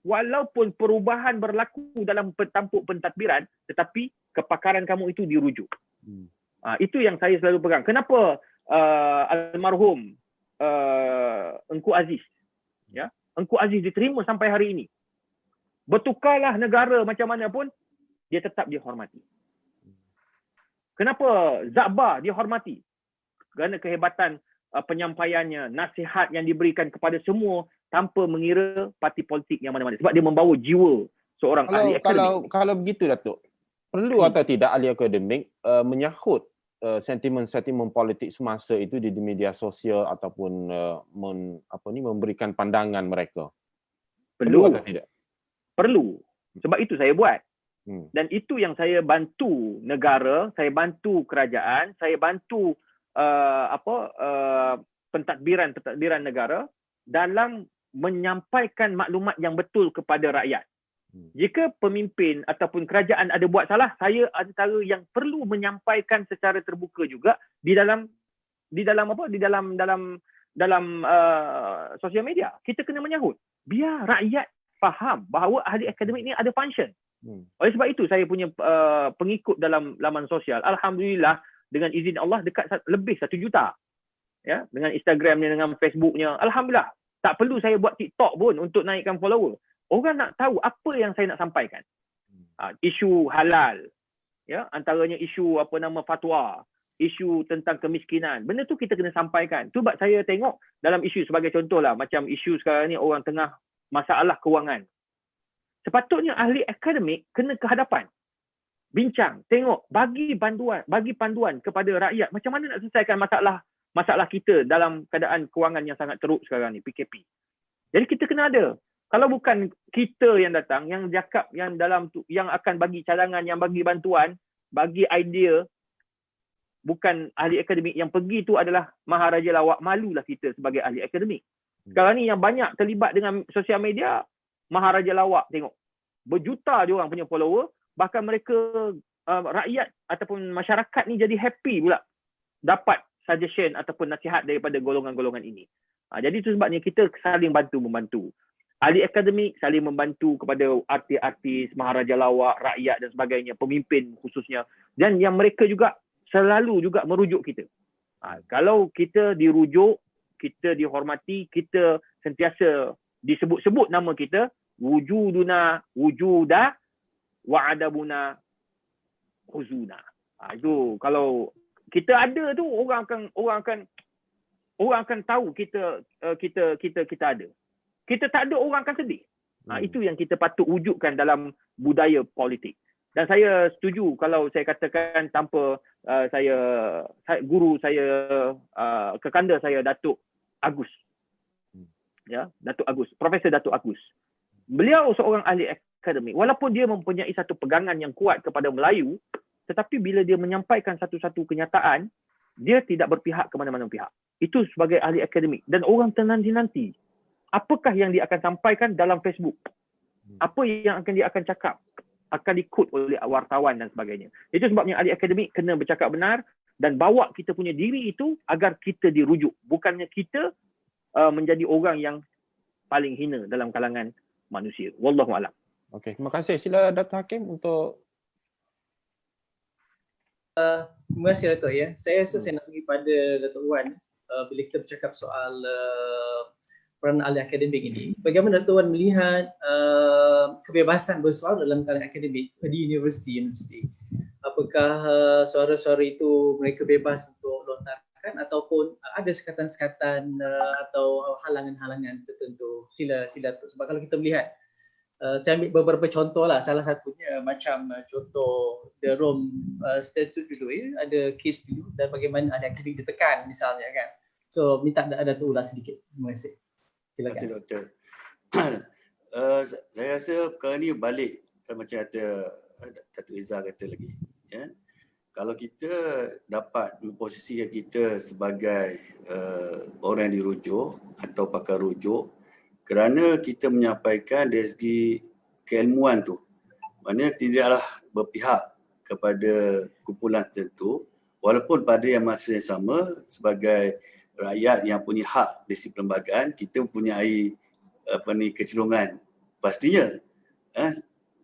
Walaupun perubahan berlaku dalam tampuk pentadbiran, tetapi kepakaran kamu itu dirujuk. Itu yang saya selalu pegang. Kenapa almarhum Engku Aziz, ya, Engku Aziz diterima sampai hari ini? Bertukarlah negara macam mana pun, dia tetap dihormati. Kenapa Zakbar dihormati? Kerana kehebatan penyampaiannya, nasihat yang diberikan kepada semua tanpa mengira parti politik yang mana-mana. Sebab dia membawa jiwa seorang ahli akademik. Kalau begitu Datuk, perlu atau tidak ahli akademik menyahut sentimen-sentimen politik semasa itu di media sosial ataupun memberikan pandangan mereka? Perlu atau tidak? Perlu. Sebab itu saya buat. Dan itu yang saya bantu negara, saya bantu kerajaan, saya bantu pentadbiran negara dalam menyampaikan maklumat yang betul kepada rakyat. Jika pemimpin ataupun kerajaan ada buat salah, saya antara yang perlu menyampaikan secara terbuka juga di dalam sosial media. Kita kena menyahut biar rakyat faham bahawa ahli akademik ni ada function. Oleh sebab itu saya punya pengikut dalam laman sosial, alhamdulillah, dengan izin Allah dekat lebih 1 juta. Ya, dengan Instagramnya, dengan Facebooknya, alhamdulillah. Tak perlu saya buat TikTok pun untuk naikkan follower. Orang nak tahu apa yang saya nak sampaikan. Isu halal, ya, antaranya isu fatwa, isu tentang kemiskinan. Benda tu kita kena sampaikan. Tu sebab saya tengok dalam isu, sebagai contohlah, macam isu sekarang ni orang tengah masalah kewangan. Sepatutnya ahli akademik kena ke hadapan. Bincang, tengok, bagi panduan kepada rakyat macam mana nak selesaikan masalah kita dalam keadaan kewangan yang sangat teruk sekarang ni, PKP. Jadi kita kena ada. Kalau bukan kita yang datang, yang cakap yang akan bagi cadangan, yang bagi bantuan, bagi idea, bukan ahli akademik yang pergi tu adalah Maharaja Lawak, malulah kita sebagai ahli akademik. Sekarang ni yang banyak terlibat dengan sosial media, Maharaja Lawak tengok. Berjuta dia orang punya follower, bahkan mereka rakyat ataupun masyarakat ni jadi happy pula dapat suggestion ataupun nasihat daripada golongan-golongan ini. Jadi itu sebabnya kita saling bantu-membantu. Ahli akademik saling membantu kepada artis-artis, Maharaja Lawak, rakyat dan sebagainya, pemimpin khususnya. Dan yang mereka juga selalu juga merujuk kita. Kalau kita dirujuk, kita dihormati, kita sentiasa disebut-sebut nama kita, wujuduna wujuda wa adabuna huzuna. Itu kalau kita ada tu orang akan tahu kita ada. Kita tak ada, orang akan sedih. Itu yang kita patut wujudkan dalam budaya politik. Dan saya setuju kalau saya katakan tanpa guru saya, kekanda saya Datuk Agus. Ya, Datuk Agus, Profesor Datuk Agus. Beliau seorang ahli akademik. Walaupun dia mempunyai satu pegangan yang kuat kepada Melayu, tetapi bila dia menyampaikan satu-satu kenyataan, dia tidak berpihak ke mana-mana pihak. Itu sebagai ahli akademik. Dan orang ternanti-nanti, apakah yang dia akan sampaikan dalam Facebook? Apa yang dia akan cakap? Akan ikut oleh wartawan dan sebagainya. Itu sebabnya ahli akademik kena bercakap benar dan bawa kita punya diri itu agar kita dirujuk. Bukannya kita menjadi orang yang paling hina dalam kalangan manusia. Wallahualam. Okey, terima kasih. Sila Dato' Hakim untuk terima kasih Dato' ya. Saya rasa saya nak pergi pada Dato' Wan bila kita bercakap soal peran ahli akademik ini. Bagaimana Dato' Wan melihat kebebasan bersuara dalam kalangan akademik di universiti? Apakah suara-suara itu mereka bebas untuk lontarkan ataupun ada sekatan-sekatan atau halangan-halangan tertentu? Sila Dato'. Sebab kalau kita melihat, saya ambil beberapa contoh lah. Salah satunya macam contoh The Rome Statute dulu ya, ada kes dulu dan bagaimana ahli akademik ditekan misalnya kan. So minta Dato' ulas sedikit. Terima kasih. Silakan. Terima kasih Doktor. Saya rasa perkara ni balik macam Datuk Izzah kata lagi. Ya? Kalau kita dapat memposisikan kita sebagai orang yang dirujuk atau pakar rujuk, kerana kita menyampaikan dari segi keilmuan tu, maknanya tidaklah berpihak kepada kumpulan tertentu, walaupun pada yang masa yang sama sebagai rakyat yang punya hak di sisi perlembagaan, kita mempunyai kecenderungan pastinya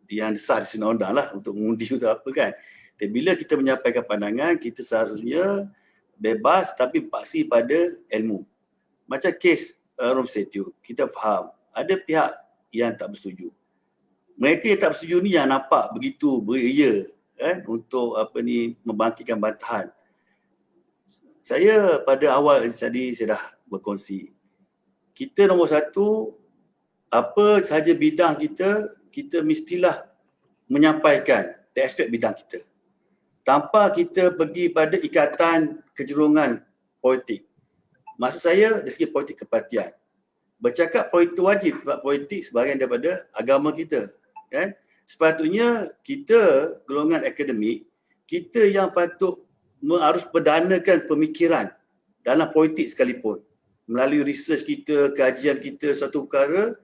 yang sah di undang-undang lah untuk mengundi untuk apa kan. Dan bila kita menyampaikan pandangan, kita seharusnya bebas tapi berpaksi pada ilmu. Macam kes Rome Statute, kita faham ada pihak yang tak bersetuju. Mereka yang tak bersetuju ni yang nampak begitu beria kan, untuk membangkitkan bantahan. Saya pada awal tadi saya dah berkongsi. Kita nombor satu, apa sahaja bidang kita mestilah menyampaikan dari aspek bidang kita. Tanpa kita pergi pada ikatan kecenderungan politik. Maksud saya dari segi politik kepartian. Bercakap politik wajib, sebab politik sebahagian daripada agama kita. Kan? Sepatutnya kita, golongan akademik, kita yang patut harus perdanakan pemikiran dalam politik sekalipun. Melalui research kita, kajian kita suatu perkara,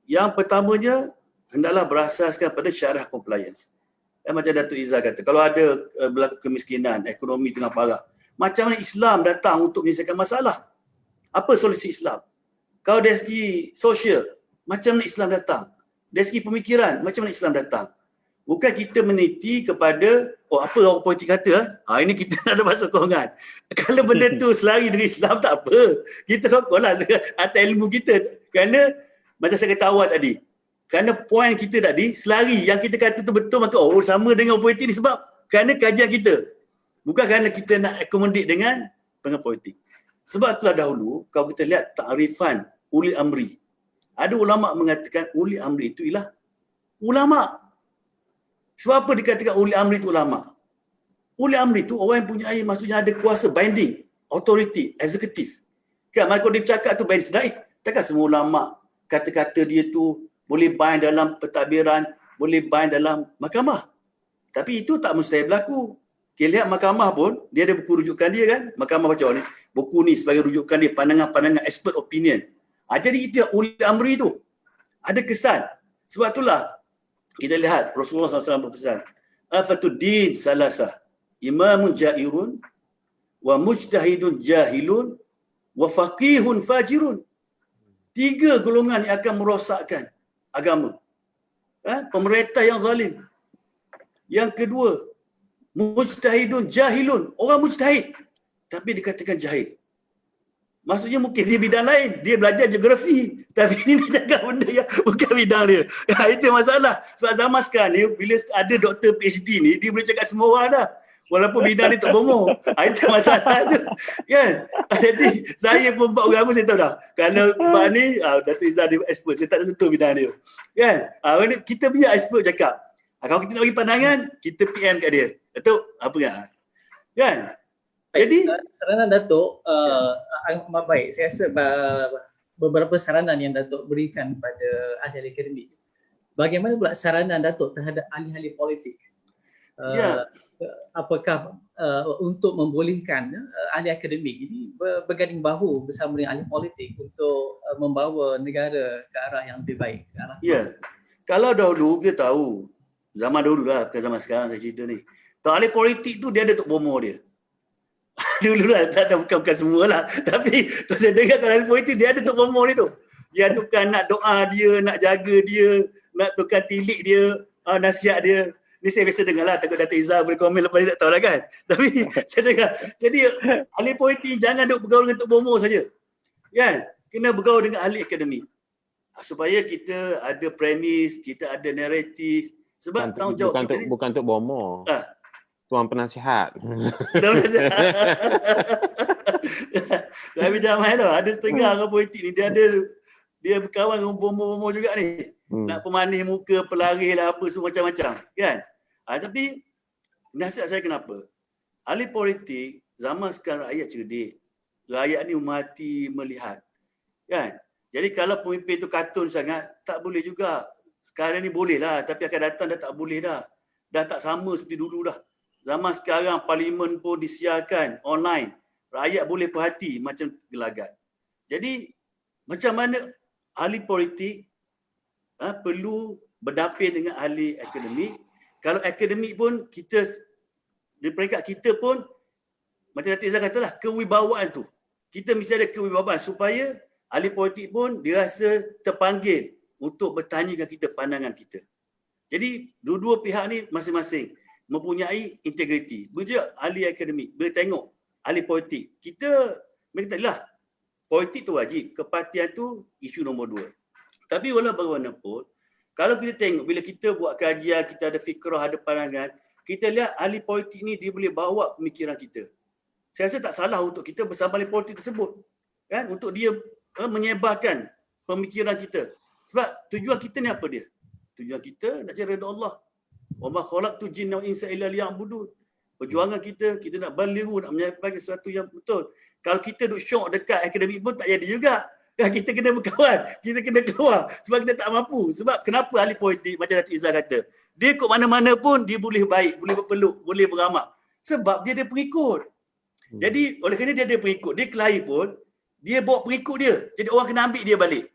yang pertamanya hendaklah berasaskan pada syarah compliance. Macam Datuk Izzah kata, kalau ada berlaku kemiskinan, ekonomi tengah parah, macam mana Islam datang untuk menyelesaikan masalah? Apa solusi Islam? Kalau dari segi sosial, macam mana Islam datang? Dari segi pemikiran, macam mana Islam datang? Bukan kita meneliti kepada, apa orang politik kata, ini kita nak ada bahasa sokongan. Kalau benda tu selari dari Islam, tak apa. Kita sokonglah atas ilmu kita. Kerana, macam saya kata awal tadi, kerana poin kita tadi, selari yang kita kata tu betul, maka sama dengan politik ni sebab kerana kajian kita. Bukan kerana kita nak accommodate dengan politik. Sebab itulah dahulu, kalau kita lihat takrifan uli amri. Ada ulama' mengatakan uli amri itu ialah ulama'. Sebab apa dikatakan uli amri itu ulama'? Uli amri itu orang yang punya maksudnya ada kuasa binding, authority, eksekutif. Kan, kalau dia cakap tu binding sedar, takkan semua ulama' kata-kata dia tu boleh bind dalam pentadbiran, boleh bind dalam mahkamah. Tapi itu tak mustahil berlaku. Kita lihat mahkamah pun, dia ada buku rujukan dia kan. Mahkamah baca ni, buku ni sebagai rujukan dia, pandangan-pandangan expert opinion. Jadi itu yang uli amri tu. Ada kesan. Sebab itulah kita lihat Rasulullah SAW berpesan, afatuddin salasah, imamun jairun, wa mujtahidun jahilun, wa faqihun fajirun. 3 golongan yang akan merosakkan agama. Pemerintah yang zalim. Yang kedua, mujtahidun jahilun, orang mujtahid tapi dikatakan jahil. Maksudnya mungkin dia bidang lain, dia belajar geografi tapi dia jaga benda yang bukan bidang dia. Itu masalah. Sebab zaman sekarang ni bila ada doktor PhD ni, dia boleh cakap semua orang dah. Walaupun bidang dia tak bomoh. Itu masalah tu. Kan? Jadi saya pun buat agama saya tahu dah. Kalau bab ni Dato' Izzah dia expert, saya tak ada sentuh bidang dia. Kan? Kita biar expert cakap. Kalau kita nak bagi pandangan, kita PM kat dia. Datuk, apa kan? Kan? Jadi saranan Datuk amat baik. Saya rasa beberapa saranan yang Datuk berikan pada ahli akademik. Bagaimana pula saranan Datuk terhadap ahli-ahli politik? Apakah untuk membolehkan ahli akademik ini berganding bahu bersama dengan ahli politik untuk membawa negara ke arah yang lebih baik? Kalau dahulu kita tahu, zaman dahulu lah, bukan zaman sekarang saya cerita ni. Kalau ahli politik tu dia ada tok bomoh dia. Dulu lah, tak ada, bukan semua lah. Tapi kalau saya dengar kalau ahli politik dia ada tok bomoh dia tu. Dia tukar nak doa dia, nak jaga dia, nak tukar tilik dia, nasihat dia. Ni saya biasa dengar lah, takut Dato' Izzah boleh komen lepas ni tak tahu lah kan. Tapi saya dengar. Jadi ahli politik jangan duk bergaul dengan tok bomoh saja. Kan? Kena bergaul dengan ahli akademik. Supaya kita ada premis, kita ada naratif. Sebab tanggungjawab kita ni bukan tok bomoh. Tuan penasihat. Tapi jangan main tau. Ada setengah orang politik ni, dia berkawan dengan bomoh-bomoh juga ni. Nak pemanis muka, pelaris lah apa semua macam-macam. Kan? Tapi nasihat saya kenapa? Ahli politik, zaman sekarang rakyat cerdik. Rakyat ni mati melihat. Kan? Jadi kalau pemimpin tu katun sangat, tak boleh juga. Sekarang ni boleh lah, tapi akan datang dah tak boleh dah. Dah tak sama seperti dulu dah. Zaman sekarang parlimen pun disiarkan online. Rakyat boleh perhati macam gelagat. Jadi macam mana ahli politik perlu berdapin dengan ahli akademik. Kalau akademik pun kita, di peringkat kita pun macam Dato' Izzah katalah, kewibawaan tu. Kita mesti ada kewibawaan supaya ahli politik pun dirasa terpanggil untuk bertanya dengan kita pandangan kita. Jadi dua-dua pihak ni masing-masing mempunyai integriti. Bila ahli akademik, bila tengok ahli politik, kita mereka lah politik tu wajib, kepartian tu isu nombor 2. Tapi walau bagaimanapun, kalau kita tengok bila kita buat kajian, kita ada fikrah, ada pandangan, kita lihat ahli politik ni dia boleh bawa pemikiran kita. Saya rasa tak salah untuk kita bersama ahli politik tersebut, kan, untuk dia menyebarkan pemikiran kita. Sebab tujuan kita ni apa dia? Tujuan kita nak cari redha Allah. Wa ma khalaqtu jinna wal insa illa liya'budun. Perjuangan kita nak balighu, nak menyampaikan sesuatu yang betul. Kalau kita duk syok dekat akademik pun tak jadi juga. Kita kena berkawan, kita kena keluar sebab kita tak mampu. Sebab kenapa ahli politik macam Dato' Izzah kata, dia ikut mana-mana pun dia boleh baik, boleh berpeluk, boleh beramak. Sebab dia ada pengikut. Jadi oleh kerana dia ada pengikut, dia kelahi pun dia bawa pengikut dia. Jadi orang kena ambil dia balik.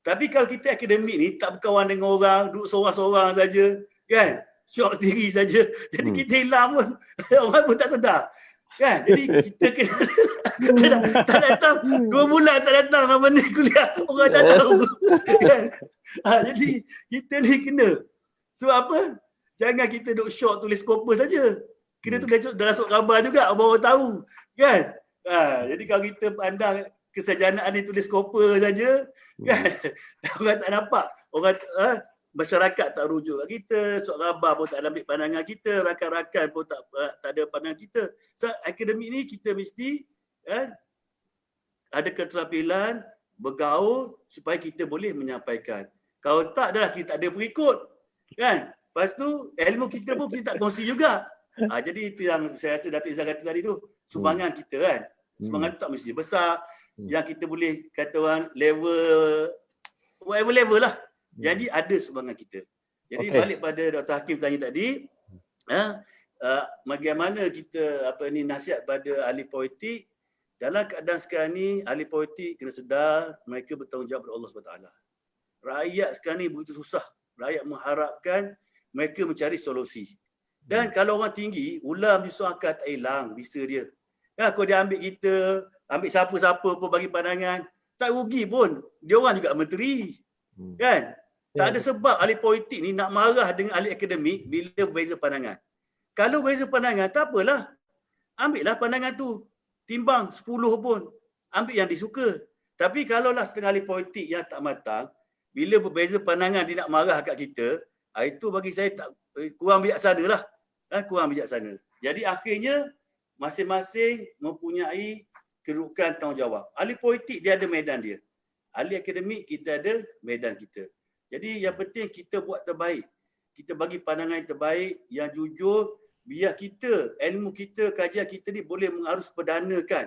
Tapi kalau kita akademik ni tak berkawan dengan orang, duduk seorang-seorang saja, kan? Syok sendiri saja. Jadi kita hilang pun orang pun tak sedar. Kan? Jadi kita kena tak datang 2 bulan tak datang apa ni kuliah, orang tak tahu. Kan? Jadi kita ni kena. Sebab apa? Jangan kita duk syok tulis koper saja. Kena tulis dalam surat khabar juga, orang tahu. Kan? Jadi kalau kita pandang kesajanaan ni tulis koper saja, kan? Orang tak nampak. Orang masyarakat tak rujuk kat kita, surat khabar pun tak ambil pandangan kita, rakan-rakan pun tak ada pandangan kita. So akademik ni kita mesti ada keterampilan bergaul supaya kita boleh menyampaikan. Kalau tak adalah kita tak ada pengikut, kan? Lepas tu ilmu kita pun kita tak kongsi juga. Jadi itu yang saya rasa Dato' Izzah kata tadi tu, sumbangan kita kan. Sumbangan tu tak mesti besar. Yang kita boleh kata orang level, whatever level lah. Jadi ada sumbangan kita. Jadi balik pada Dr. Hakim tanya tadi, bagaimana kita nasihat pada ahli politik, dalam keadaan sekarang ni, ahli politik kena sedar mereka bertanggungjawab kepada Allah SWT. Rakyat sekarang ni begitu susah. Rakyat mengharapkan mereka mencari solusi. Dan kalau orang tinggi, ular menyusun akal tak hilang, bisa dia. Ya, kalau dia ambil kita, ambil siapa-siapa pun bagi pandangan, tak rugi pun. Dia orang juga menteri. Kan? Tak ada sebab ahli politik ni nak marah dengan ahli akademik bila berbeza pandangan. Kalau berbeza pandangan, tak apalah. Ambillah pandangan tu. Timbang 10 pun. Ambil yang disuka. Tapi kalaulah setengah ahli politik yang tak matang, bila berbeza pandangan dia nak marah kat kita, itu bagi saya tak kurang bijaksana lah. Kurang bijaksana. Jadi akhirnya, masing-masing mempunyai kedudukan tanggungjawab. Ahli politik dia ada medan dia. Ahli akademik kita ada medan kita. Jadi yang penting kita buat terbaik. Kita bagi pandangan yang terbaik, yang jujur, biar kita, ilmu kita, kajian kita ni boleh mengarus perdanakan.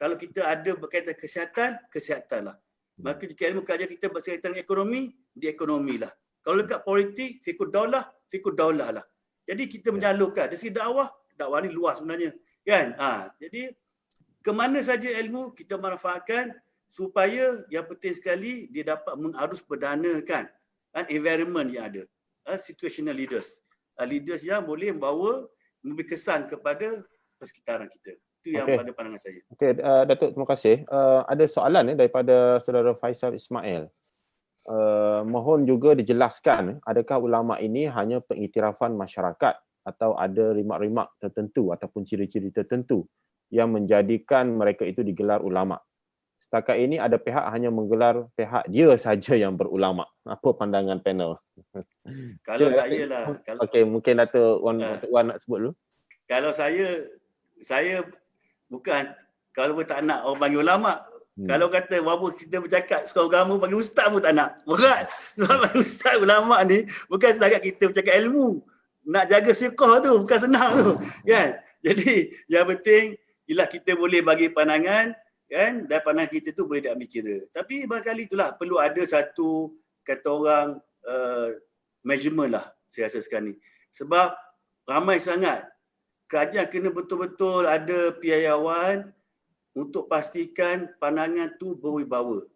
Kalau kita ada berkaitan kesihatan, kesihatan lah. Maka jika ilmu kajian kita berkaitan ekonomi, di ekonomi lah. Kalau dekat politik, fiqh daulah lah. Jadi kita menyalurkan. Dari segi dakwah ni luas sebenarnya. Kan? Jadi ke mana saja ilmu kita manfaatkan supaya yang penting sekali dia dapat mengarus perdanakan environment yang ada. Situational leaders. Leaders yang boleh membawa, memberi kesan kepada persekitaran kita. Itu yang pada pandangan saya. Okey, Datuk, terima kasih. Ada soalan daripada saudara Faisal Ismail. Mohon juga dijelaskan, adakah ulama ini hanya pengiktirafan masyarakat atau ada rimak-rimak tertentu ataupun ciri-ciri tertentu yang menjadikan mereka itu digelar ulama? Setakat ini ada pihak hanya menggelar pihak dia saja yang berulama. Apa pandangan panel? Kalau saya lah. Okey, mungkin Datuk Wan nak sebut dulu. Kalau saya bukan, kalau pun tak nak orang panggil ulama. Kalau kata walaupun kita bercakap sekolah agama panggil ustaz pun tak nak. Berat. Sebab panggil ustaz ulama ni bukan setakat kita bercakap ilmu. Nak jaga fiqh tu bukan senang tu. Kan? Jadi yang penting ialah kita boleh bagi pandangan, kan, dan pandangan kita tu boleh diambil kira. Tapi barangkali itulah perlu ada satu kata orang measurement lah saya rasa sekarang ni. Sebab ramai sangat. Kerajaan kena betul-betul ada piawaian untuk pastikan pandangan tu berwibawa.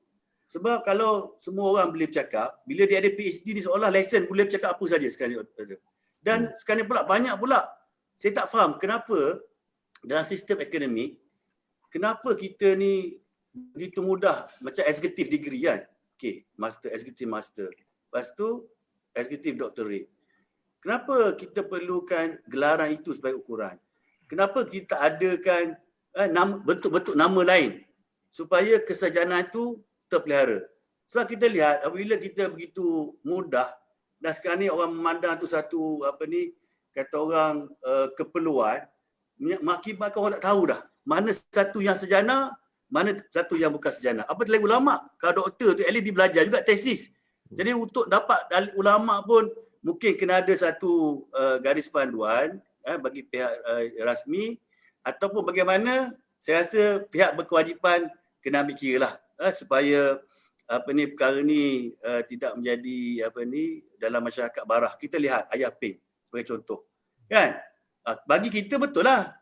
Sebab kalau semua orang boleh bercakap, bila dia ada PhD ni seolah lesen boleh bercakap apa saja sekarang ni. Dan sekarang ni pula banyak pula. Saya tak faham kenapa dalam sistem akademik, kenapa kita ni begitu mudah macam executive degree kan. Okey, master, executive master. Lepas tu executive doctorate. Kenapa kita perlukan gelaran itu sebagai ukuran? Kenapa kita adakan bentuk-bentuk nama lain supaya kesarjanaan itu terpelihara? Sebab kita lihat apabila kita begitu mudah dan sekarang ni orang memandang tu satu kata orang keperluan, mengakibatkan orang tak tahu dah mana satu yang sarjana, mana satu yang bukan sarjana. Apa lagi ulama? Kalau doktor tu at least dia belajar juga tesis. Jadi untuk dapat ulama pun mungkin kena ada satu garis panduan bagi pihak rasmi, ataupun bagaimana saya rasa pihak berkewajipan kena ambil kira lah supaya perkara ni tidak menjadi dalam masyarakat barah. Kita lihat Ayah Ping sebagai contoh. Kan? Bagi kita betul lah.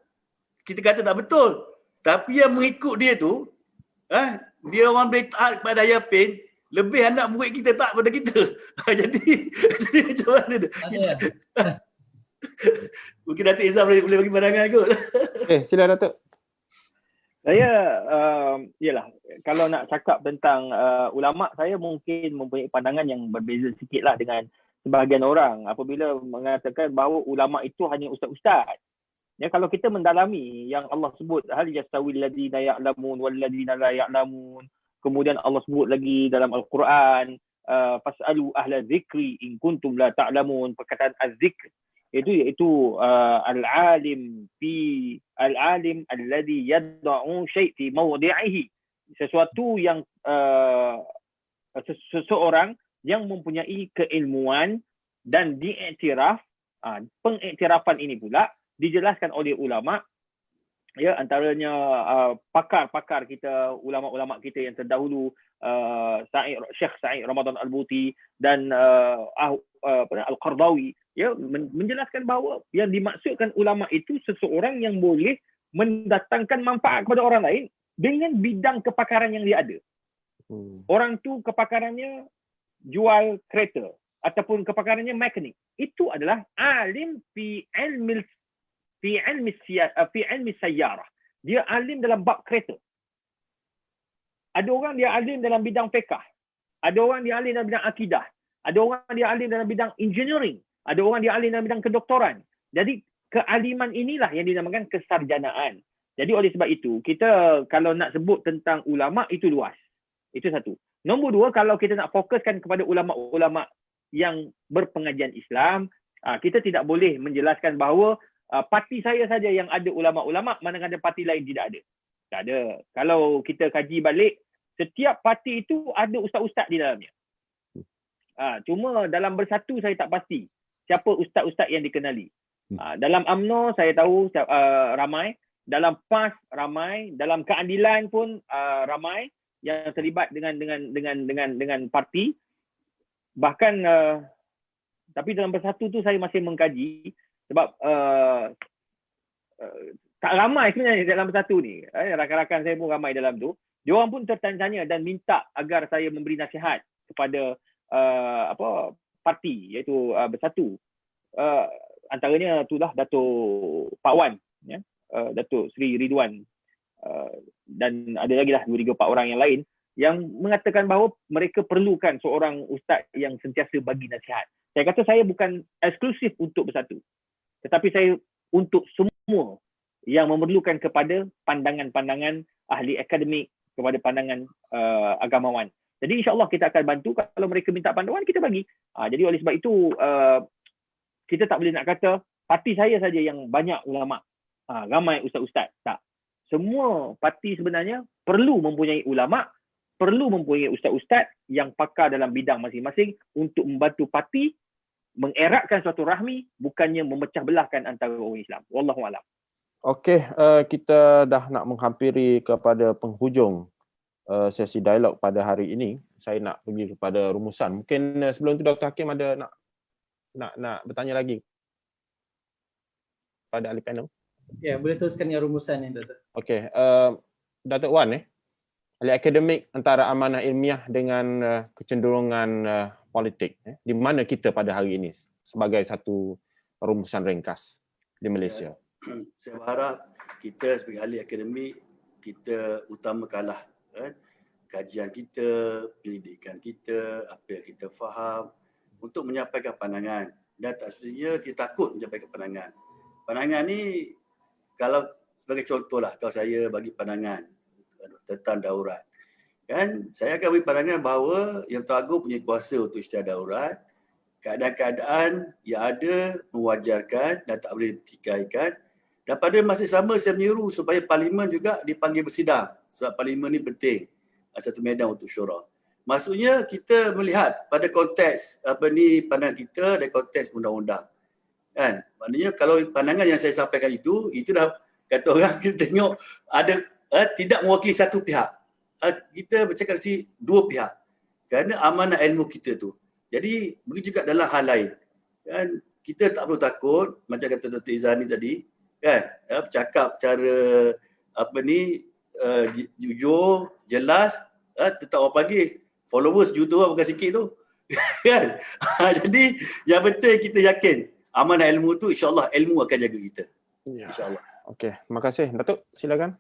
Kita kata tak betul. Tapi yang mengikut dia tu, dia orang boleh taat kepada Ayah Ping, lebih anak murid kita tak pada kita. Jadi macam mana tu? Mungkin Datuk Izzah boleh bagi pandangan kot. Sila Datuk. Saya, yalah, kalau nak cakap tentang ulama', saya mungkin mempunyai pandangan yang berbeza sikit lah dengan sebahagian orang apabila mengatakan bahawa ulama' itu hanya ustaz-ustaz. Ya, kalau kita mendalami yang Allah sebut, hal yastawil ladina ya'lamun wal ladina la ya'lamun. Kemudian Allah sebut lagi dalam Al-Quran, fas'alu ahla zikri in kuntum la ta'lamun. Perkataan az-zikr iaitu al-alim alladhi yad'u syai' fi mawdi'ihi. Sesuatu yang seseorang yang mempunyai keilmuan dan diiktiraf. Pengiktirafan ini pula dijelaskan oleh ulama', ya, antaranya pakar-pakar kita, ulama'-ulama' kita yang terdahulu, Syekh Sa'id Ramadan Al-Buti dan Al-Qardawi, ya, menjelaskan bahawa yang dimaksudkan ulama' itu seseorang yang boleh mendatangkan manfaat kepada orang lain dengan bidang kepakaran yang dia ada. Orang tu kepakarannya jual kereta ataupun kepakarannya mekanik. Itu adalah alim fi ilmi sayyarah. Dia alim dalam bab kereta. Ada orang dia alim dalam bidang fiqh. Ada orang dia alim dalam bidang akidah. Ada orang dia alim dalam bidang engineering. Ada orang dia alim dalam bidang kedoktoran. Jadi kealiman inilah yang dinamakan kesarjanaan. Jadi oleh sebab itu, kita kalau nak sebut tentang ulama itu luas. Itu satu. Nombor dua, kalau kita nak fokuskan kepada ulama-ulama yang berpengajian Islam, kita tidak boleh menjelaskan bahawa parti saya saja yang ada ulama-ulama, manakala parti lain tidak ada. Tak ada. Kalau kita kaji balik, setiap parti itu ada ustaz-ustaz di dalamnya. Cuma dalam Bersatu saya tak pasti siapa ustaz-ustaz yang dikenali. Dalam UMNO saya tahu ramai, dalam PAS ramai, dalam keadilan pun ramai yang terlibat dengan parti. Bahkan tapi dalam Bersatu tu saya masih mengkaji sebab tak ramai sebenarnya dalam Bersatu ni. Rakan-rakan saya pun ramai dalam tu. Diorang pun tertanya dan minta agar saya memberi nasihat kepada parti iaitu Bersatu. Antaranya itulah Datuk Pak Wan, ya, Datuk Seri Ridwan, dan ada lagi lah 2-3-4 orang yang lain yang mengatakan bahawa mereka perlukan seorang ustaz yang sentiasa bagi nasihat. Saya kata saya bukan eksklusif untuk Bersatu, tetapi saya untuk semua yang memerlukan kepada pandangan-pandangan ahli akademik, kepada pandangan agamawan. Jadi insya-Allah kita akan bantu. Kalau mereka minta panduan, kita bagi. Jadi oleh sebab itu kita tak boleh nak kata parti saya saja yang banyak ulama, ramai ustaz-ustaz. Tak. Semua parti sebenarnya perlu mempunyai ulama, perlu mempunyai ustaz-ustaz yang pakar dalam bidang masing-masing untuk membantu parti mengeratkan suatu rahmi, bukannya memecah belahkan antara orang Islam. Wallahu a'lam. Okey, kita dah nak menghampiri kepada penghujung sesi dialog pada hari ini. Saya nak pergi kepada rumusan. Mungkin sebelum tu Dr. Hakim ada nak bertanya lagi pada ahli panel. Ya, boleh teruskan yang rumusan ni, Doktor. Okey, Datuk Wan, ahli akademik antara amanah ilmiah dengan kecenderungan politik. Di mana kita pada hari ini sebagai satu rumusan ringkas di Malaysia? Saya berharap kita sebagai ahli akademik, kita utamakanlah kajian kita, pendidikan kita, apa yang kita faham untuk menyampaikan pandangan. Dan tak semestinya kita takut menyampaikan pandangan. Pandangan ni, kalau sebagai contohlah, kalau saya bagi pandangan tentang daurat, kan, saya akan beri pandangan bahawa Yang Teragung punya kuasa untuk isytihad daurat. Keadaan-keadaan yang ada mewajarkan dan tak boleh ditikaikan. Dan pada masa sama saya menyeru supaya parlimen juga dipanggil bersidang sebab parlimen ni penting, satu medan untuk syura. Maksudnya kita melihat pada konteks pandangan kita dan konteks undang-undang. Kan? Maknanya kalau pandangan yang saya sampaikan itu dah kata orang kita tengok ada tidak mewakili satu pihak. Kita bercakap dari dua pihak. Kerana amanah ilmu kita tu. Jadi begitu juga dalam hal lain. Kan? Kita tak perlu takut macam kata Dr. Izani tadi, kan, bercakap cara jujur, jelas, tetap orang panggil followers juta orang bukan sikit tu. Kan? Jadi yang penting kita yakin amanah ilmu tu, insya-Allah ilmu akan jaga kita. Insya-Allah. Okey, terima kasih. Datuk, silakan.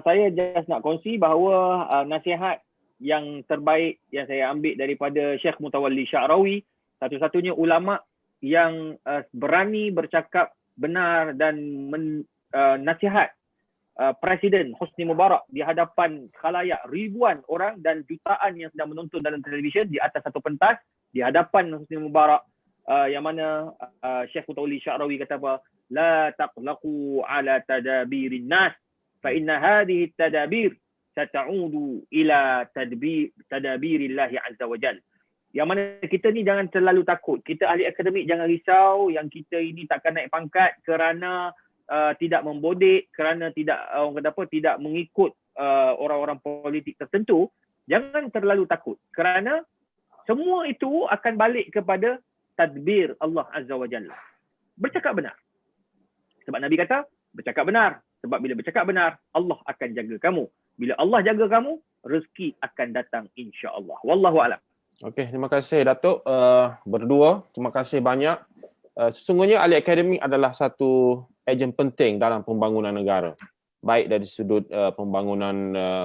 Saya just nak kongsi bahawa nasihat yang terbaik yang saya ambil daripada Syekh Mutawalli Sya'rawi, satu-satunya ulama yang berani bercakap benar dan nasihat Presiden Hosni Mubarak di hadapan khalayak ribuan orang dan jutaan yang sedang menonton dalam televisyen di atas satu pentas di hadapan Hosni Mubarak, yang mana Syekh Mutawalli Sya'rawi kata apa, la taqlaqu ala tadabirin nas fa inna hadhihi tadabir sata'udu ila tadabirillahi azza wa jalla. Yang mana kita ni jangan terlalu takut. Kita ahli akademik jangan risau yang kita ini takkan naik pangkat kerana tidak membodek, kerana tidak tidak mengikut orang-orang politik tertentu. Jangan terlalu takut kerana semua itu akan balik kepada tadbir Allah azza wa jalla. Bercakap benar. Sebab Nabi kata bercakap benar, Sebab bila bercakap benar, Allah akan jaga kamu. Bila Allah jaga kamu, rezeki akan datang insya-Allah. Wallahu a'lam. Okey, terima kasih Datuk berdua. Terima kasih banyak. Sesungguhnya ahli akademik adalah satu ejen penting dalam pembangunan negara. Baik dari sudut pembangunan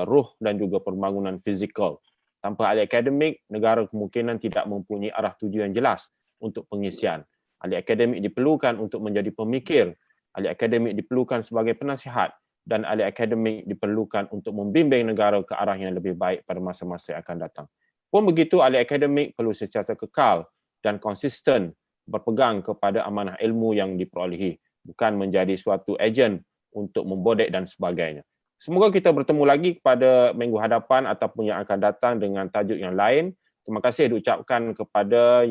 ruh dan juga pembangunan fizikal. Tanpa ahli akademik, negara kemungkinan tidak mempunyai arah tuju yang jelas untuk pengisian. Ahli akademik diperlukan untuk menjadi pemikir. Ahli akademik diperlukan sebagai penasihat. Dan ahli akademik diperlukan untuk membimbing negara ke arah yang lebih baik pada masa-masa yang akan datang. Pun begitu, ahli akademik perlu secara kekal dan konsisten berpegang kepada amanah ilmu yang diperolehi, bukan menjadi suatu ejen untuk membodek dan sebagainya. Semoga kita bertemu lagi pada minggu hadapan ataupun yang akan datang dengan tajuk yang lain. Terima kasih diucapkan kepada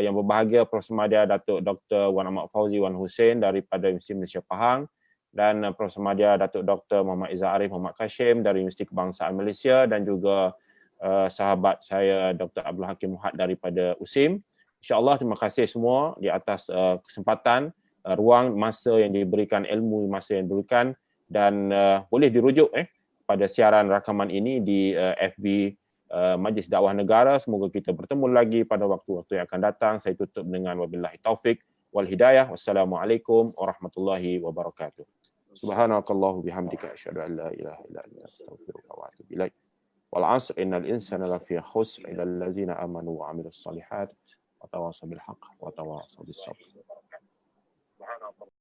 yang berbahagia Prof. Madya Datuk Dr. Wan Ahmad Fauzi Wan Hussein daripada Universiti Malaysia Pahang dan Prof. Madya Datuk Dr. Muhammad Izzah Arif Muhammad Kashim dari Universiti Kebangsaan Malaysia dan juga sahabat saya Dr. Abdul Hakim Muhad daripada USIM. InsyaAllah terima kasih semua di atas kesempatan, ruang, masa yang diberikan, ilmu masa yang diberikan dan boleh dirujuk pada siaran rakaman ini di FB Majlis Dakwah Negara. Semoga kita bertemu lagi pada waktu-waktu yang akan datang. Saya tutup dengan wabillahi taufik wal hidayah. Wassalamualaikum warahmatullahi wabarakatuh. Subhanakallahu bihamdika asyhadu an la ilaha illa anta astaghfiruka wa atubu ilaik. Wal 'asr innal insana lafi khusr illa allazina amanu wa 'amilus solihat wa tawasaw bil haqq wa tawasaw bis sabr.